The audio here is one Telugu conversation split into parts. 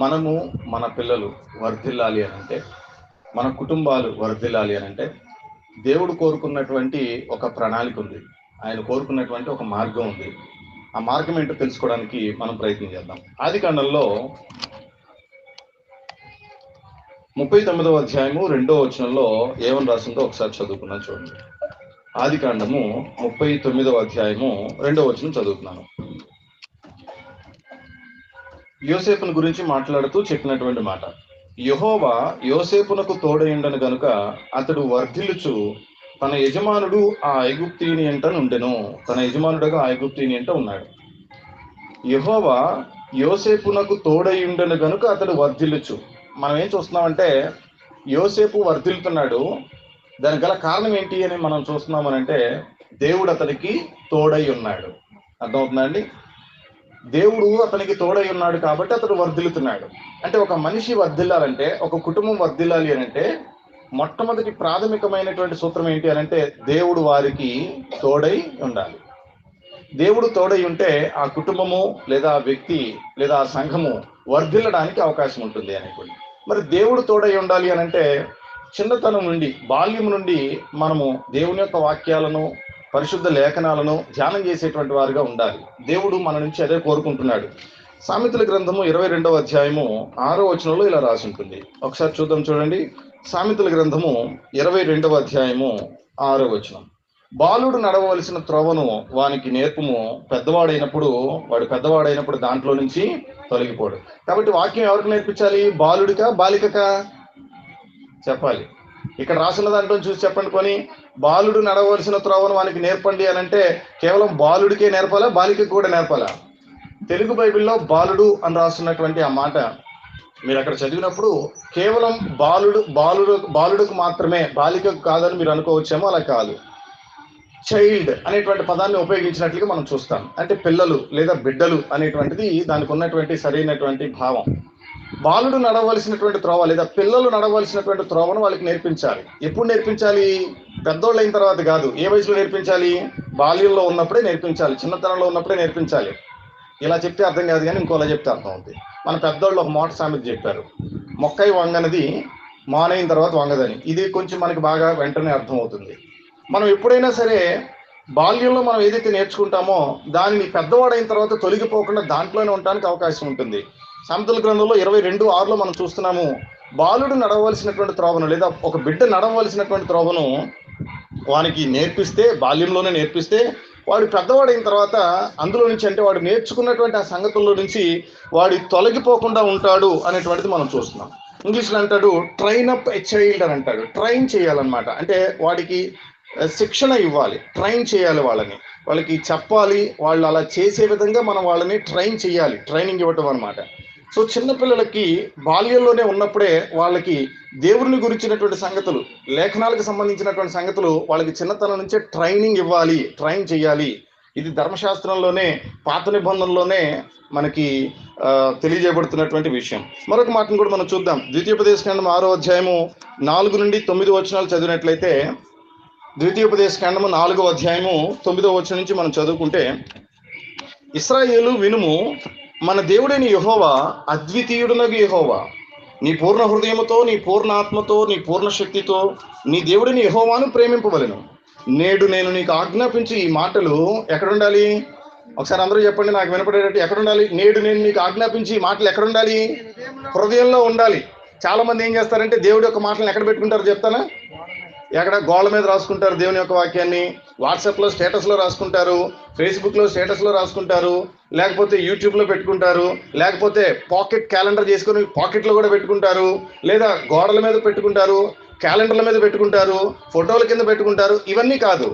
మనము మన పిల్లలు వర్ధిల్లాలి అని అంటే, మన కుటుంబాలు వర్ధిల్లాలి అని అంటే, దేవుడు కోరుకున్నటువంటి ఒక ప్రణాళిక ఉంది. ఆయన కోరుకున్నటువంటి ఒక మార్గం ఉంది. ఆ మార్గం ఏంటో తెలుసుకోవడానికి మనం ప్రయత్నం చేద్దాం. ఆదికాండంలో 39వ అధ్యాయము 2వ వచనంలో ఏమని రాసిందో ఒకసారి చదువుకున్నాం చూడండి. ఆదికాండము 39వ అధ్యాయము 2వ వచనం చదువుతున్నాను. యోసేపును గురించి మాట్లాడుతూ చెప్పినటువంటి మాట. యెహోవా యోసేపునకు తోడయుండెను గనుక అతడు వర్ధిల్లుచు తన యజమానుడు ఆ ఐగుప్తీయుని ఎంట నుండెను. తన యజమానుడుగా ఆ ఐగుప్తీయుని ఎంట ఉన్నాడు. యెహోవా యోసేపునకు తోడయుండెను గనుక అతడు వర్ధిల్లుచు. మనం ఏం చూస్తున్నామంటే యోసేపు వర్ధిల్లుతున్నాడు. దానికి గల కారణం ఏంటి అని మనం చూస్తున్నామనంటే దేవుడు అతనికి తోడై ఉన్నాడు. అర్థమవుతుందా అండి? దేవుడు అతనికి తోడై ఉన్నాడు కాబట్టి అతడు వర్ధిల్లుతున్నాడు. అంటే ఒక మనిషి వర్ధిల్లాలంటే, ఒక కుటుంబం వర్ధిల్లాలి అని అంటే మొట్టమొదటి ప్రాథమికమైనటువంటి సూత్రం ఏంటి అని అంటే దేవుడు వారికి తోడై ఉండాలి. దేవుడు తోడై ఉంటే ఆ కుటుంబము లేదా ఆ వ్యక్తి లేదా ఆ సంఘము వర్ధిల్లడానికి అవకాశం ఉంటుంది అనేటువంటి. మరి దేవుడు తోడై ఉండాలి అని అంటే చిన్నతనం నుండి, బాల్యం నుండి మనము దేవుని యొక్క వాక్యాలను, పరిశుద్ధ లేఖనాలను ధ్యానం చేసేటువంటి వారుగా ఉండాలి. దేవుడు మన నుంచి అదే కోరుకుంటున్నాడు. సామెతల గ్రంథము 22వ అధ్యాయము 6వ వచనంలో ఇలా రాసి ఉంటుంది. ఒకసారి చూద్దాం చూడండి. సామెతల గ్రంథము 22వ అధ్యాయము 6వ వచనం. బాలుడు నడవవలసిన త్రోవను వానికి నేర్పుము, వాడు పెద్దవాడైనప్పుడు దాంట్లో నుంచి తొలగిపోడు. కాబట్టి వాక్యం ఎవరికి నేర్పించాలి? బాలుడికా బాలికకా? చెప్పాలి. ఇక్కడ రాసిన దాంట్లో చూసి చెప్పండి. కొని బాలుడు నడవలసిన త్రోవను వానికి నేర్పండి అని అంటే కేవలం బాలుడికే నేర్పాలా, బాలికకు కూడా నేర్పాలా? తెలుగు బైబిల్లో బాలుడు అని రాస్తున్నటువంటి ఆ మాట మీరు అక్కడ చదివినప్పుడు కేవలం బాలుడుకు మాత్రమే, బాలికకు కాదని మీరు అనుకోవచ్చేమో. అలా కాదు. చైల్డ్ అనేటువంటి పదాన్ని ఉపయోగించినట్లుగా మనం చూస్తాం. అంటే పిల్లలు లేదా బిడ్డలు అనేటువంటిది దానికి ఉన్నటువంటి సరైనటువంటి భావం. బాలుడు నడవలసినటువంటి త్రోవ లేదా పిల్లలు నడవలసినటువంటి త్రోవను వాళ్ళకి నేర్పించాలి. ఎప్పుడు నేర్పించాలి? పెద్దోళ్ళు అయిన తర్వాత కాదు. ఏ వయసులో నేర్పించాలి? బాల్యంలో ఉన్నప్పుడే నేర్పించాలి, చిన్నతనంలో ఉన్నప్పుడే నేర్పించాలి. ఇలా చెప్తే అర్థం కాదు, కానీ ఇంకోలా చెప్తే అర్థం అవుతుంది. మన పెద్దోళ్ళు ఒక మాట సామెత చెప్పారు, మొక్కై వంగనది మానైన తర్వాత వంగదని. ఇది కొంచెం మనకి బాగా వెంటనే అర్థం అవుతుంది. మనం ఎప్పుడైనా సరే బాల్యంలో మనం ఏదైతే నేర్చుకుంటామో దానిని పెద్దవాడైన తర్వాత తొలగిపోకుండా దాంట్లోనే ఉండడానికి అవకాశం ఉంటుంది. సామెతల గ్రంథంలో 22:6లో మనం చూస్తున్నాము, బాలుడు నడవలసినటువంటి త్రోవను లేదా ఒక బిడ్డ నడవలసినటువంటి త్రోవను వానికి నేర్పిస్తే, బాల్యంలోనే నేర్పిస్తే వాడు పెద్దవాడైన తర్వాత అందులో నుంచి, అంటే వాడు నేర్చుకున్నటువంటి ఆ సంగతుల్లో నుంచి వాడి తొలగిపోకుండా ఉంటాడు అనేటువంటిది మనం చూస్తున్నాం. ఇంగ్లీష్లో అంటాడు ట్రైన్ అప్ ఎ చైల్డ్ అని అంటాడు. ట్రైన్ చేయాలన్నమాట. అంటే వాడికి శిక్షణ ఇవ్వాలి, ట్రైన్ చేయాలి, వాళ్ళకి చెప్పాలి, వాళ్ళు అలా చేసే విధంగా మనం వాళ్ళని ట్రైన్ చేయాలి, ట్రైనింగ్ ఇవ్వటం అనమాట. సో చిన్నపిల్లలకి బాల్యంలోనే ఉన్నప్పుడే వాళ్ళకి దేవుని గురించినటువంటి సంగతులు, లేఖనాలకు సంబంధించినటువంటి సంగతులు వాళ్ళకి చిన్నతనం నుంచే ట్రైనింగ్ ఇవ్వాలి, ట్రైన్ చేయాలి. ఇది ధర్మశాస్త్రంలోనే, పాత నిబంధనలోనే మనకి తెలియజేయబడుతున్నటువంటి విషయం. మరొక మాటను కూడా మనం చూద్దాం. ద్వితీయోపదేశకాండం 6వ అధ్యాయము 4 నుండి 9 వచనాలు చదివినట్లయితే, ద్వితీయోపదేశకాండము 4వ అధ్యాయము 9వ వచనం నుంచి మనం చదువుకుంటే, ఇశ్రాయేలు వినుము, మన దేవుడైన యెహోవా అద్వితీయుడునగు యెహోవా, నీ పూర్ణ హృదయముతో, నీ పూర్ణ ఆత్మతో, నీ పూర్ణ శక్తితో నీ దేవుడిని యెహోవాను ప్రేమింపవలెను. నేడు నేను నీకు ఆజ్ఞాపించి ఈ మాటలు ఎక్కడుండాలి? ఒకసారి అందరూ చెప్పండి, నాకు వినపడేటట్టు. ఎక్కడుండాలి? నేడు నేను నీకు ఆజ్ఞాపించి ఈ మాటలు ఎక్కడుండాలి? హృదయంలో ఉండాలి. చాలా మంది ఏం చేస్తారంటే దేవుడి యొక్క మాటలను ఎక్కడ పెట్టుకుంటారు చెప్తానా? ఎక్కడ? గోళ్ళ మీద రాసుకుంటారు దేవుని యొక్క వాక్యాన్ని, వాట్సాప్లో స్టేటస్లో రాసుకుంటారు, ఫేస్బుక్లో స్టేటస్లో రాసుకుంటారు, లేకపోతే యూట్యూబ్లో పెట్టుకుంటారు, లేకపోతే పాకెట్ క్యాలెండర్ చేసుకొని పాకెట్లో కూడా పెట్టుకుంటారు, లేదా గోడల మీద పెట్టుకుంటారు, క్యాలెండర్ల మీద పెట్టుకుంటారు, ఫోటోల కింద పెట్టుకుంటారు. ఇవన్నీ కాదు.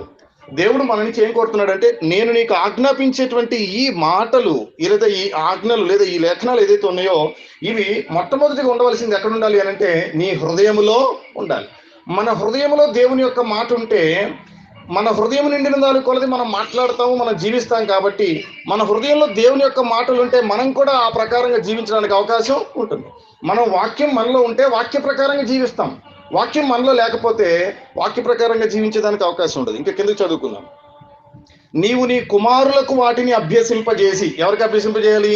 దేవుడు మన నుంచి ఏం కోరుతున్నాడు అంటే, నేను నీకు ఆజ్ఞాపించేటువంటి ఈ మాటలు లేదా ఈ ఆజ్ఞలు లేదా ఈ లేఖనాలు ఏదైతే ఉన్నాయో ఇవి మొట్టమొదటిగా ఉండవలసింది ఎక్కడ ఉండాలి అని అంటే నీ హృదయములో ఉండాలి. మన హృదయంలో దేవుని యొక్క మాట ఉంటే, మన హృదయం నిండిన దాని కొలది మనం మాట్లాడతాము, మనం జీవిస్తాం. కాబట్టి మన హృదయంలో దేవుని యొక్క మాటలు ఉంటే మనం కూడా ఆ ప్రకారంగా జీవించడానికి అవకాశం ఉంటుంది. మనం వాక్యం మనలో ఉంటే వాక్య ప్రకారంగా జీవిస్తాం. వాక్యం మనలో లేకపోతే వాక్య ప్రకారంగా జీవించడానికి అవకాశం ఉండదు. ఇంకా కిందకి చదువుకుందాం. నీవు నీ కుమారులకు వాటిని అభ్యసింపజేసి, ఎవరికి అభ్యసింపజేయాలి?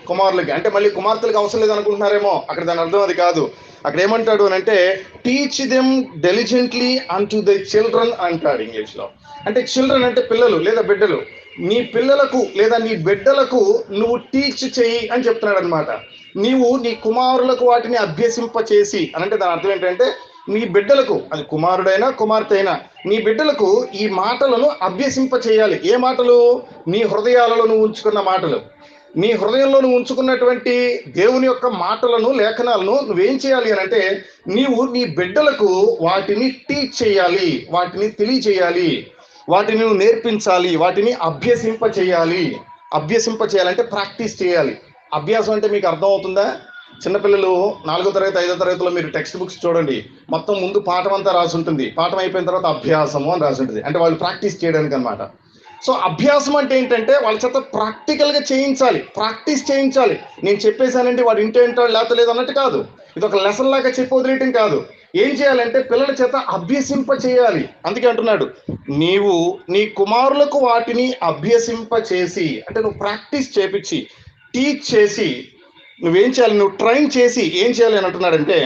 కుమారులకి. అంటే మళ్ళీ కుమార్తెలకు అవసరం లేదు అనుకుంటున్నారేమో, అక్కడ దాని అర్థం అది కాదు. అక్కడ ఏమంటాడు అని అంటే teach them diligently an to the children అంటాడు ఇంగ్లీష్ లో. అంటే చిల్డ్రన్ అంటే పిల్లలు లేదా బిడ్డలు. నీ పిల్లలకు లేదా నీ బిడ్డలకు నువ్వు టీచ్ చేయి అని చెప్తున్నాడు అనమాట. నీవు నీ కుమారులకు వాటిని అభ్యసింప చేసి అని అంటే దాని అర్థం ఏంటంటే నీ బిడ్డలకు, అది కుమారుడైనా కుమార్తె అయినా, నీ బిడ్డలకు ఈ మాటలను అభ్యసింప చేయాలి. ఏ మాటలు? నీ హృదయాలలో నువ్వు ఉంచుకున్న మాటలు. నీ హృదయంలో నువ్వు ఉంచుకున్నటువంటి దేవుని యొక్క మాటలను, లేఖనాలను నువ్వేం చేయాలి అని అంటే నీవు నీ బిడ్డలకు వాటిని టీచ్ చేయాలి, వాటిని తెలియచేయాలి, వాటిని నువ్వు నేర్పించాలి, వాటిని అభ్యసింప చేయాలి. అభ్యసింప చేయాలంటే ప్రాక్టీస్ చేయాలి. అభ్యాసం అంటే మీకు అర్థం అవుతుందా? చిన్నపిల్లలు 4వ తరగతి 5వ తరగతిలో మీరు టెక్స్ట్ బుక్స్ చూడండి, మొత్తం ముందు పాఠం అంతా రాసి ఉంటుంది, పాఠం అయిపోయిన తర్వాత అభ్యాసము అని రాసి ఉంటుంది. అంటే వాళ్ళు ప్రాక్టీస్ చేయడానికి అనమాట. సో అభ్యాసం అంటే ఏంటంటే వాళ్ళ చేత ప్రాక్టికల్గా చేయించాలి, ప్రాక్టీస్ చేయించాలి. నేను చెప్పేశానంటే వాడు ఇంటే వింటాడు లేకపోతే లేదు అన్నట్టు కాదు. ఇది ఒక లెసన్ లాగా చెప్పి వదిలేయటం కాదు. ఏం చేయాలంటే పిల్లల చేత అభ్యసింప చేయాలి. అందుకే అంటున్నాడు నీవు నీ కుమారులకు వాటిని అభ్యసింప చేసి, అంటే నువ్వు ప్రాక్టీస్ చేపించి, టీచ్ చేసి, నువ్వేం చేయాలి? నువ్వు ట్రైన్ చేసి ఏం చేయాలి అని అంటున్నాడంటే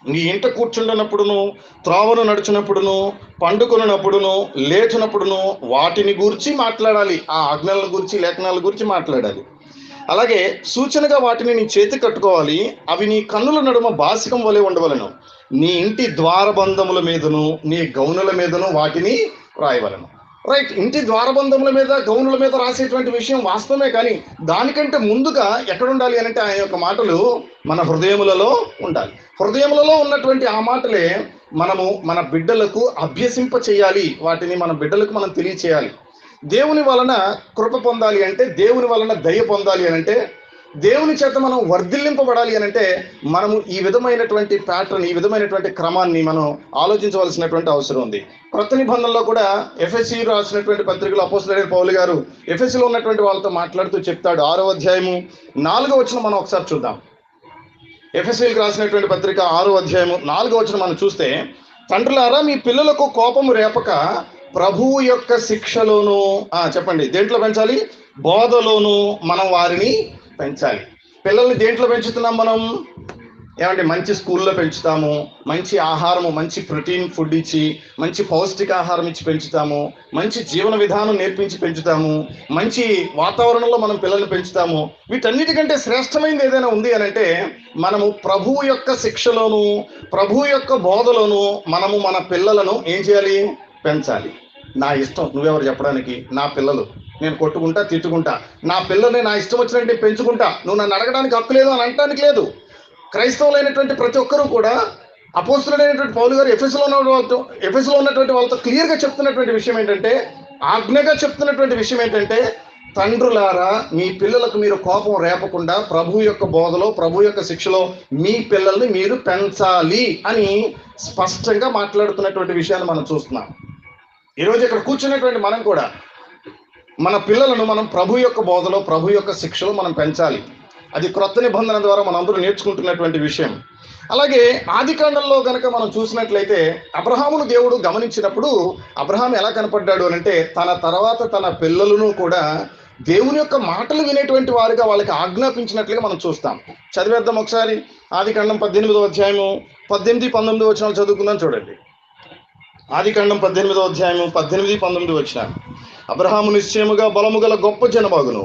నీ ఇంట కూర్చుంటున్నప్పుడును, త్రోవను నడుచున్నప్పుడును, పండుకొనున్నప్పుడును, లేచినప్పుడును వాటిని గురించి మాట్లాడాలి. ఆ ఆజ్ఞల గురించి, లేఖనాల గురించి మాట్లాడాలి. అలాగే సూచనగా వాటిని నీ చేతి కట్టుకోవాలి. అవి నీ కన్నుల నడుమ బాసికం వలె ఉండవలను. నీ ఇంటి ద్వారబంధముల మీదను, నీ గౌనుల మీదను వాటిని రాయవలను. రైట్, ఇంటి ద్వారబంధముల మీద, గౌనుల మీద రాసేటువంటి విషయం వాస్తవమే. కానీ దానికంటే ముందుగా ఎక్కడ ఉండాలి అని అంటే ఆయన యొక్క మాటలు మన హృదయములలో ఉండాలి. హృదయములలో ఉన్నటువంటి ఆ మాటలే మనము మన బిడ్డలకు అభ్యసింప చేయాలి, వాటిని మన బిడ్డలకు మనం తెలియచేయాలి. దేవుని వలన కృప పొందాలి అంటే, దేవుని వలన దయ పొందాలి అని అంటే, దేవుని చేత మనం వర్ధిల్లింపబడాలి అని అంటే మనము ఈ విధమైనటువంటి ప్యాటర్న్, ఈ విధమైనటువంటి క్రమాన్ని మనం ఆలోచించవలసినటువంటి అవసరం ఉంది. కొత్త నిబంధనలో కూడా ఎఫెసీ రాసినటువంటి పత్రికలో అపోస్తలుడైన పౌలు గారు ఎఫెసీలో ఉన్నటువంటి వాళ్ళతో మాట్లాడుతూ చెప్తాడు. 6వ అధ్యాయము 4వ వచనం మనం ఒకసారి చూద్దాం. ఎఫెసీలకు రాసినటువంటి పత్రిక 6వ అధ్యాయము 4వ వచనం మనం చూస్తే, తండ్రులారా మీ పిల్లలకు కోపము రేపక ప్రభువు యొక్క శిక్షలోను, చెప్పండి దేంట్లో పెంచాలి? బోధలోను మనం వారిని పెంచాలి. పిల్లల్ని దేంట్లో పెంచుతున్నాం మనం? ఏమంటే మంచి స్కూల్లో పెంచుతాము, మంచి ఆహారము, మంచి ప్రోటీన్ ఫుడ్ ఇచ్చి, మంచి పౌష్టికాహారం ఇచ్చి పెంచుతాము, మంచి జీవన విధానం నేర్పించి పెంచుతాము, మంచి వాతావరణంలో మనం పిల్లల్ని పెంచుతాము. వీటన్నిటికంటే శ్రేష్టమైనది ఏదైనా ఉంది అని అంటే మనము ప్రభువు యొక్క శిక్షలోను, ప్రభువు యొక్క బోధలోను మనము మన పిల్లలను ఏం చేయాలి? పెంచాలి. నా ఇష్టం, నువ్వెవరు చెప్పడానికి? నా పిల్లలు, నేను కొట్టుకుంటా, తిట్టుకుంటా, నా పిల్లల్ని నా ఇష్టం వచ్చినట్టు పెంచుకుంటా, నువ్వు నన్ను అడగడానికి హక్కు లేదు అని అనడానికి లేదు. క్రైస్తవులైనటువంటి ప్రతి ఒక్కరూ కూడా అపోస్తలుడైనటువంటి పౌలు గారు ఎఫెసులో ఉన్నటువంటి వాళ్ళతో క్లియర్గా చెప్తున్నటువంటి విషయం ఏంటంటే, ఆజ్ఞగా చెప్తున్నటువంటి విషయం ఏంటంటే, తండ్రులారా మీ పిల్లలకు మీరు కోపం రేపకుండా ప్రభు యొక్క బోధలో, ప్రభు యొక్క శిక్షలో మీ పిల్లల్ని మీరు పెంచాలి అని స్పష్టంగా మాట్లాడుతున్నటువంటి విషయాన్ని మనం చూస్తున్నాం. ఈరోజు ఇక్కడ కూర్చున్నటువంటి మనం కూడా మన పిల్లలను మనం ప్రభు యొక్క బోధలో, ప్రభు యొక్క శిక్షలో మనం పెంచాలి. అది క్రొత్త నిబంధన ద్వారా మనందరూ నేర్చుకుంటున్నటువంటి విషయం. అలాగే ఆది కాండంలో కనుక మనం చూసినట్లయితే అబ్రహామును దేవుడు గమనించినప్పుడు అబ్రహాం ఎలా కనపడ్డాడు అని అంటే తన తర్వాత తన పిల్లలను కూడా దేవుని యొక్క మాటలు వినేటువంటి వారుగా వాళ్ళకి ఆజ్ఞాపించినట్లుగా మనం చూస్తాం. చదివేద్దాం ఒకసారి. ఆది కాండం 18వ అధ్యాయము 18, 19 వచనాలు చదువుకుందాం. చూడండి, ఆది కాండం 18వ అధ్యాయము 18, 19 వచనాలు. అబ్రహాము నిశ్చయముగా బలము గల గొప్ప జనమగును,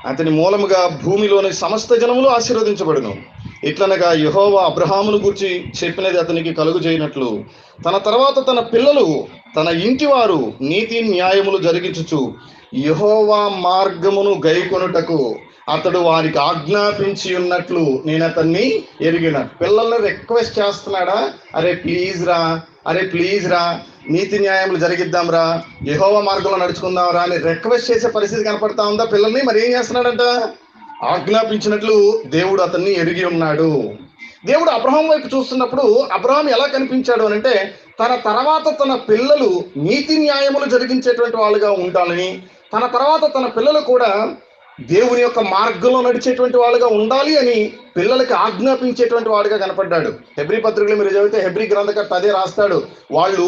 అతని మూలముగా భూమిలోని సమస్త జనములు ఆశీర్వదించబడును. ఇట్లనగా యెహోవా అబ్రహామును గూర్చి చెప్పినది అతనికి కలుగు చేయనట్లు తన తర్వాత తన పిల్లలు తన ఇంటి వారు నీతి న్యాయములు జరిగించుచు యెహోవా మార్గమును గైకొనుటకు అతడు వారికి ఆజ్ఞాపించి ఉన్నట్లు నేను అతన్ని ఎరిగిన. పిల్లల్ని రిక్వెస్ట్ చేస్తున్నాడా? అరే ప్లీజ్ రా, నీతి న్యాయములు జరిగిద్దాం రా, యెహోవా మార్గంలో నడుచుకుందాం రా అని రిక్వెస్ట్ చేసే పరిస్థితి కనపడతా ఉందా పిల్లల్ని? మరి ఏం చేస్తున్నాడంట? ఆజ్ఞాపించినట్లు దేవుడు అతన్ని ఎరిగి ఉన్నాడు. దేవుడు అబ్రహాం వైపు చూస్తున్నప్పుడు అబ్రహాం ఎలా కనిపించాడు అని అంటే తన తర్వాత తన పిల్లలు నీతి న్యాయములు జరిగించేటువంటి వాళ్ళుగా ఉండాలని, తన తర్వాత తన పిల్లలు కూడా దేవుని యొక్క మార్గంలో నడిచేటువంటి వాళ్ళుగా ఉండాలి అని పిల్లలకి ఆజ్ఞాపించేటువంటి వాడుగా కనపడ్డాడు. హెబ్రీ పత్రికలు మీరు చదివితే హెబ్రీ గ్రంథకర్త అదే రాస్తాడు. వాళ్ళు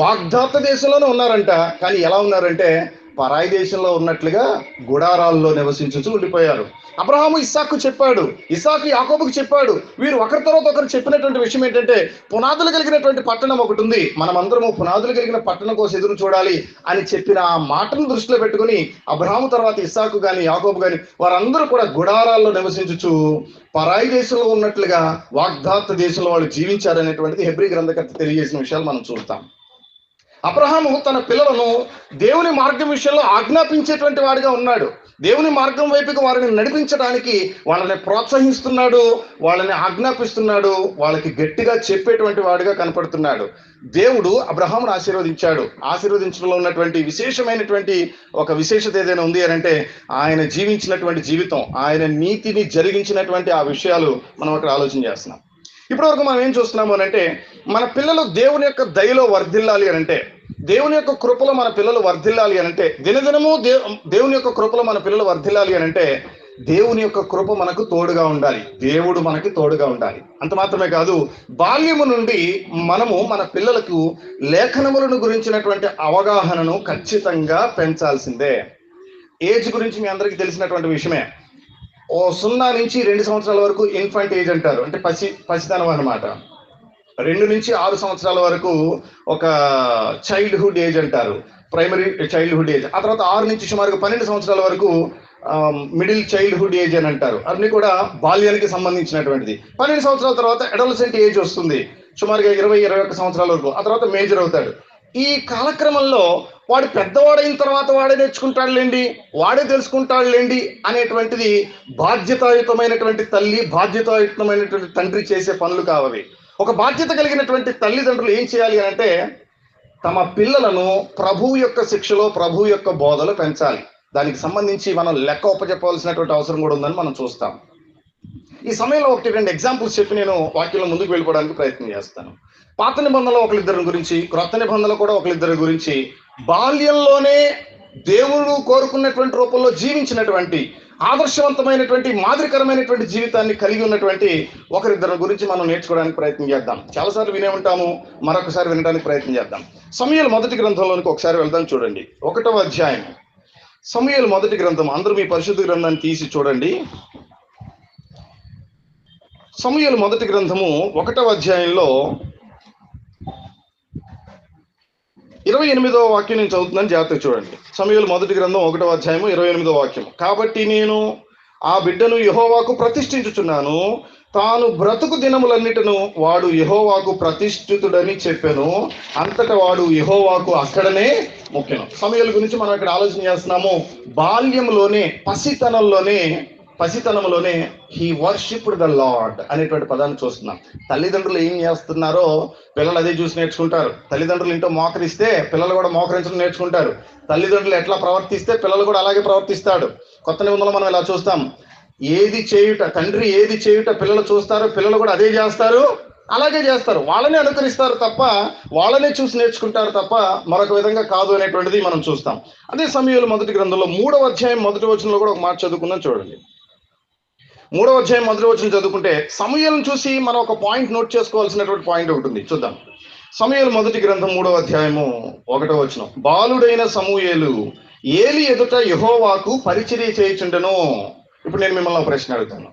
వాగ్దాత దేశంలోనే ఉన్నారంట, కానీ ఎలా ఉన్నారంటే పరాయి దేశంలో ఉన్నట్లుగా గుడారాల్లో నివసించుచు ఉండిపోయారు. అబ్రహాము ఇస్సాకు చెప్పాడు, ఇస్సాకు యాకోబుకు చెప్పాడు. వీరు ఒకరి తర్వాత ఒకరు చెప్పినటువంటి విషయం ఏంటంటే, పునాదులు కలిగినటువంటి పట్టణం ఒకటి ఉంది, మనమందరము పునాదులు కలిగిన పట్టణం కోసం ఎదురు చూడాలి అని చెప్పిన ఆ మాటను దృష్టిలో పెట్టుకుని అబ్రహాము తర్వాత ఇస్సాకు గాని యాకోబు గాని వారందరూ కూడా గుడారాల్లో నివసించుచు పరాయి దేశంలో ఉన్నట్లుగా వాగ్దాత్త దేశంలో వాళ్ళు జీవించారనేటువంటిది హెబ్రీ గ్రంథకర్త తెలియజేసిన విషయాలు మనం చూస్తాం. అబ్రహాము తన పిల్లలను దేవుని మార్గం విషయంలో ఆజ్ఞాపించేటువంటి వాడిగా ఉన్నాడు. దేవుని మార్గం వైపుకి వారిని నడిపించడానికి వాళ్ళని ప్రోత్సహిస్తున్నాడు, వాళ్ళని ఆజ్ఞాపిస్తున్నాడు, వాళ్ళకి గట్టిగా చెప్పేటువంటి వాడిగా కనపడుతున్నాడు. దేవుడు అబ్రహామును ఆశీర్వదించాడు. ఆశీర్వదించడంలో ఉన్నటువంటి విశేషమైనటువంటి ఒక విశేషత ఏదైనా ఉంది అని అంటే ఆయన జీవించినటువంటి జీవితం, ఆయన నీతిని జరిగించినటువంటి ఆ విషయాలు మనం అక్కడ ఆలోచన చేస్తున్నాం. ఇప్పటివరకు మనం ఏం చూస్తున్నాము అని అంటే, మన పిల్లలు దేవుని యొక్క దయలో వర్ధిల్లాలి అని అంటే, దేవుని యొక్క కృపలో మన పిల్లలు వర్ధిల్లాలి అని అంటే, దినదినము దేవుని యొక్క కృపలో మన పిల్లలు వర్ధిల్లాలి అని అంటే, దేవుని యొక్క కృప మనకు తోడుగా ఉండాలి, దేవుడు మనకి తోడుగా ఉండాలి. అంత మాత్రమే కాదు, బాల్యము నుండి మనము మన పిల్లలకు లేఖనములను గురించినటువంటి అవగాహనను ఖచ్చితంగా పెంచాల్సిందే. ఏజ్ గురించి మీ అందరికీ తెలిసినటువంటి విషయమే. 0 నుంచి 2 సంవత్సరాల వరకు ఇన్ఫంట్ ఏజ్ అంటారు, అంటే పసితనం అన్నమాట. 2 నుంచి 6 సంవత్సరాల వరకు ఒక చైల్డ్హుడ్ ఏజ్ అంటారు, ప్రైమరీ చైల్డ్హుడ్ ఏజ్. ఆ తర్వాత 6 నుంచి సుమారుగా 12 సంవత్సరాల వరకు మిడిల్ చైల్డ్హుడ్ ఏజ్ అని అంటారు. అన్ని కూడా బాల్యానికి సంబంధించినటువంటిది. 12 సంవత్సరాల తర్వాత అడోలసెంట్ ఏజ్ వస్తుంది, సుమారుగా 20-21 సంవత్సరాల వరకు. ఆ తర్వాత మేజర్ అవుతాడు. ఈ కాలక్రమంలో వాడు పెద్దవాడైన తర్వాత వాడే నేర్చుకుంటాడులేండి, వాడే తెలుసుకుంటాడులేండి అనేటువంటిది బాధ్యతాయుతమైనటువంటి తల్లి, బాధ్యతాయుతమైనటువంటి తండ్రి చేసే పనులు కావవి. ఒక బాధ్యత కలిగినటువంటి తల్లిదండ్రులు ఏం చేయాలి అని అంటే, తమ పిల్లలను ప్రభువు యొక్క శిక్షలో, ప్రభువు యొక్క బోధలో పెంచాలి. దానికి సంబంధించి మనం లెక్క ఒప్పచెప్పవలసినటువంటి అవసరం కూడా ఉందని మనం చూస్తాం. ఈ సమయంలో 1-2 ఎగ్జాంపుల్స్ చెప్పి నేను వాక్యంలో ముందుకు వెళ్ళిపోవడానికి ప్రయత్నం చేస్తాను. పాత నిబంధనలో ఒకరిద్దరి గురించి, క్రొత్త నిబంధనలో కూడా ఒకరిద్దరి గురించి, బాల్యంలోనే దేవుడు కోరుకున్నటువంటి రూపంలో జీవించినటువంటి ఆదర్శవంతమైనటువంటి మాదిరికరమైనటువంటి జీవితాన్ని కలిగి ఉన్నటువంటి ఒకరిద్దరి గురించి మనం నేర్చుకోవడానికి ప్రయత్నం చేద్దాం. చాలాసార్లు వినే ఉంటాము, మరొకసారి వినడానికి ప్రయత్నం చేద్దాం. సమూయేలు మొదటి గ్రంథంలోనికి ఒకసారి వెళ్దాం. చూడండి, 1వ అధ్యాయం సమూయేలు మొదటి గ్రంథం. అందరూ మీ పరిశుద్ధ గ్రంథాన్ని తీసి చూడండి. సమూయేలు మొదటి గ్రంథము 1వ అధ్యాయంలో 28వ వాక్యం నేను చదువుతున్నాను, జాగ్రత్తగా చూడండి. సమూయేలు మొదటి గ్రంథం 1వ అధ్యాయము 28వ వాక్యం. కాబట్టి నేను ఆ బిడ్డను యెహోవాకు ప్రతిష్ఠించుచున్నాను, తాను బ్రతుకు దినములన్నిటను వాడు యెహోవాకు ప్రతిష్ఠితుడని చెప్పెను, అంతటా వాడు యెహోవాకు అక్కడనే మొక్కెను. సమూయేలు గురించి మనం ఇక్కడ ఆలోచన చేస్తున్నాము. బాల్యంలోనే, పసితనంలోనే హీ వర్షిప్డ్ ద లార్డ్ అనేటువంటి పదాన్ని చూస్తున్నాం. తల్లిదండ్రులు ఏం చేస్తున్నారో పిల్లలు అదే చూసి నేర్చుకుంటారు. తల్లిదండ్రులు ఇంట్లో మోకరిస్తే పిల్లలు కూడా మోకరించడం నేర్చుకుంటారు. తల్లిదండ్రులు ఎట్లా ప్రవర్తిస్తే పిల్లలు కూడా అలాగే ప్రవర్తిస్తాడు. కొత్త నిబంధనలో మనం ఇలా చూస్తాం, ఏది చేయుట తండ్రి ఏది చేయుట పిల్లలు చూస్తారు, పిల్లలు కూడా అదే చేస్తారు, అలాగే చేస్తారు. వాళ్ళనే అనుకరిస్తారు తప్ప, వాళ్ళనే చూసి నేర్చుకుంటారు తప్ప మరొక విధంగా కాదు అనేటువంటిది మనం చూస్తాం. అదే సమూయేలు మొదటి గ్రంథంలో 3వ అధ్యాయం 1వ వచనంలో కూడా ఒక మాట చదువుకుందాం. చూడండి, 3వ అధ్యాయం 1వ వచనం చదువుకుంటే సమూయేలును చూసి మనం ఒక పాయింట్ నోట్ చేసుకోవాల్సినటువంటి పాయింట్ ఒకటి ఉంది. చూద్దాం. సమూయేలు మొదటి గ్రంథం 3వ అధ్యాయము 1వ వచనం. బాలుడైన సమూయేలు ఏలి ఎదుట యెహోవాకు పరిచర్య చేయుచుండెను. ఇప్పుడు నేను మిమ్మల్ని ఒక ప్రశ్న అడుగుతాను,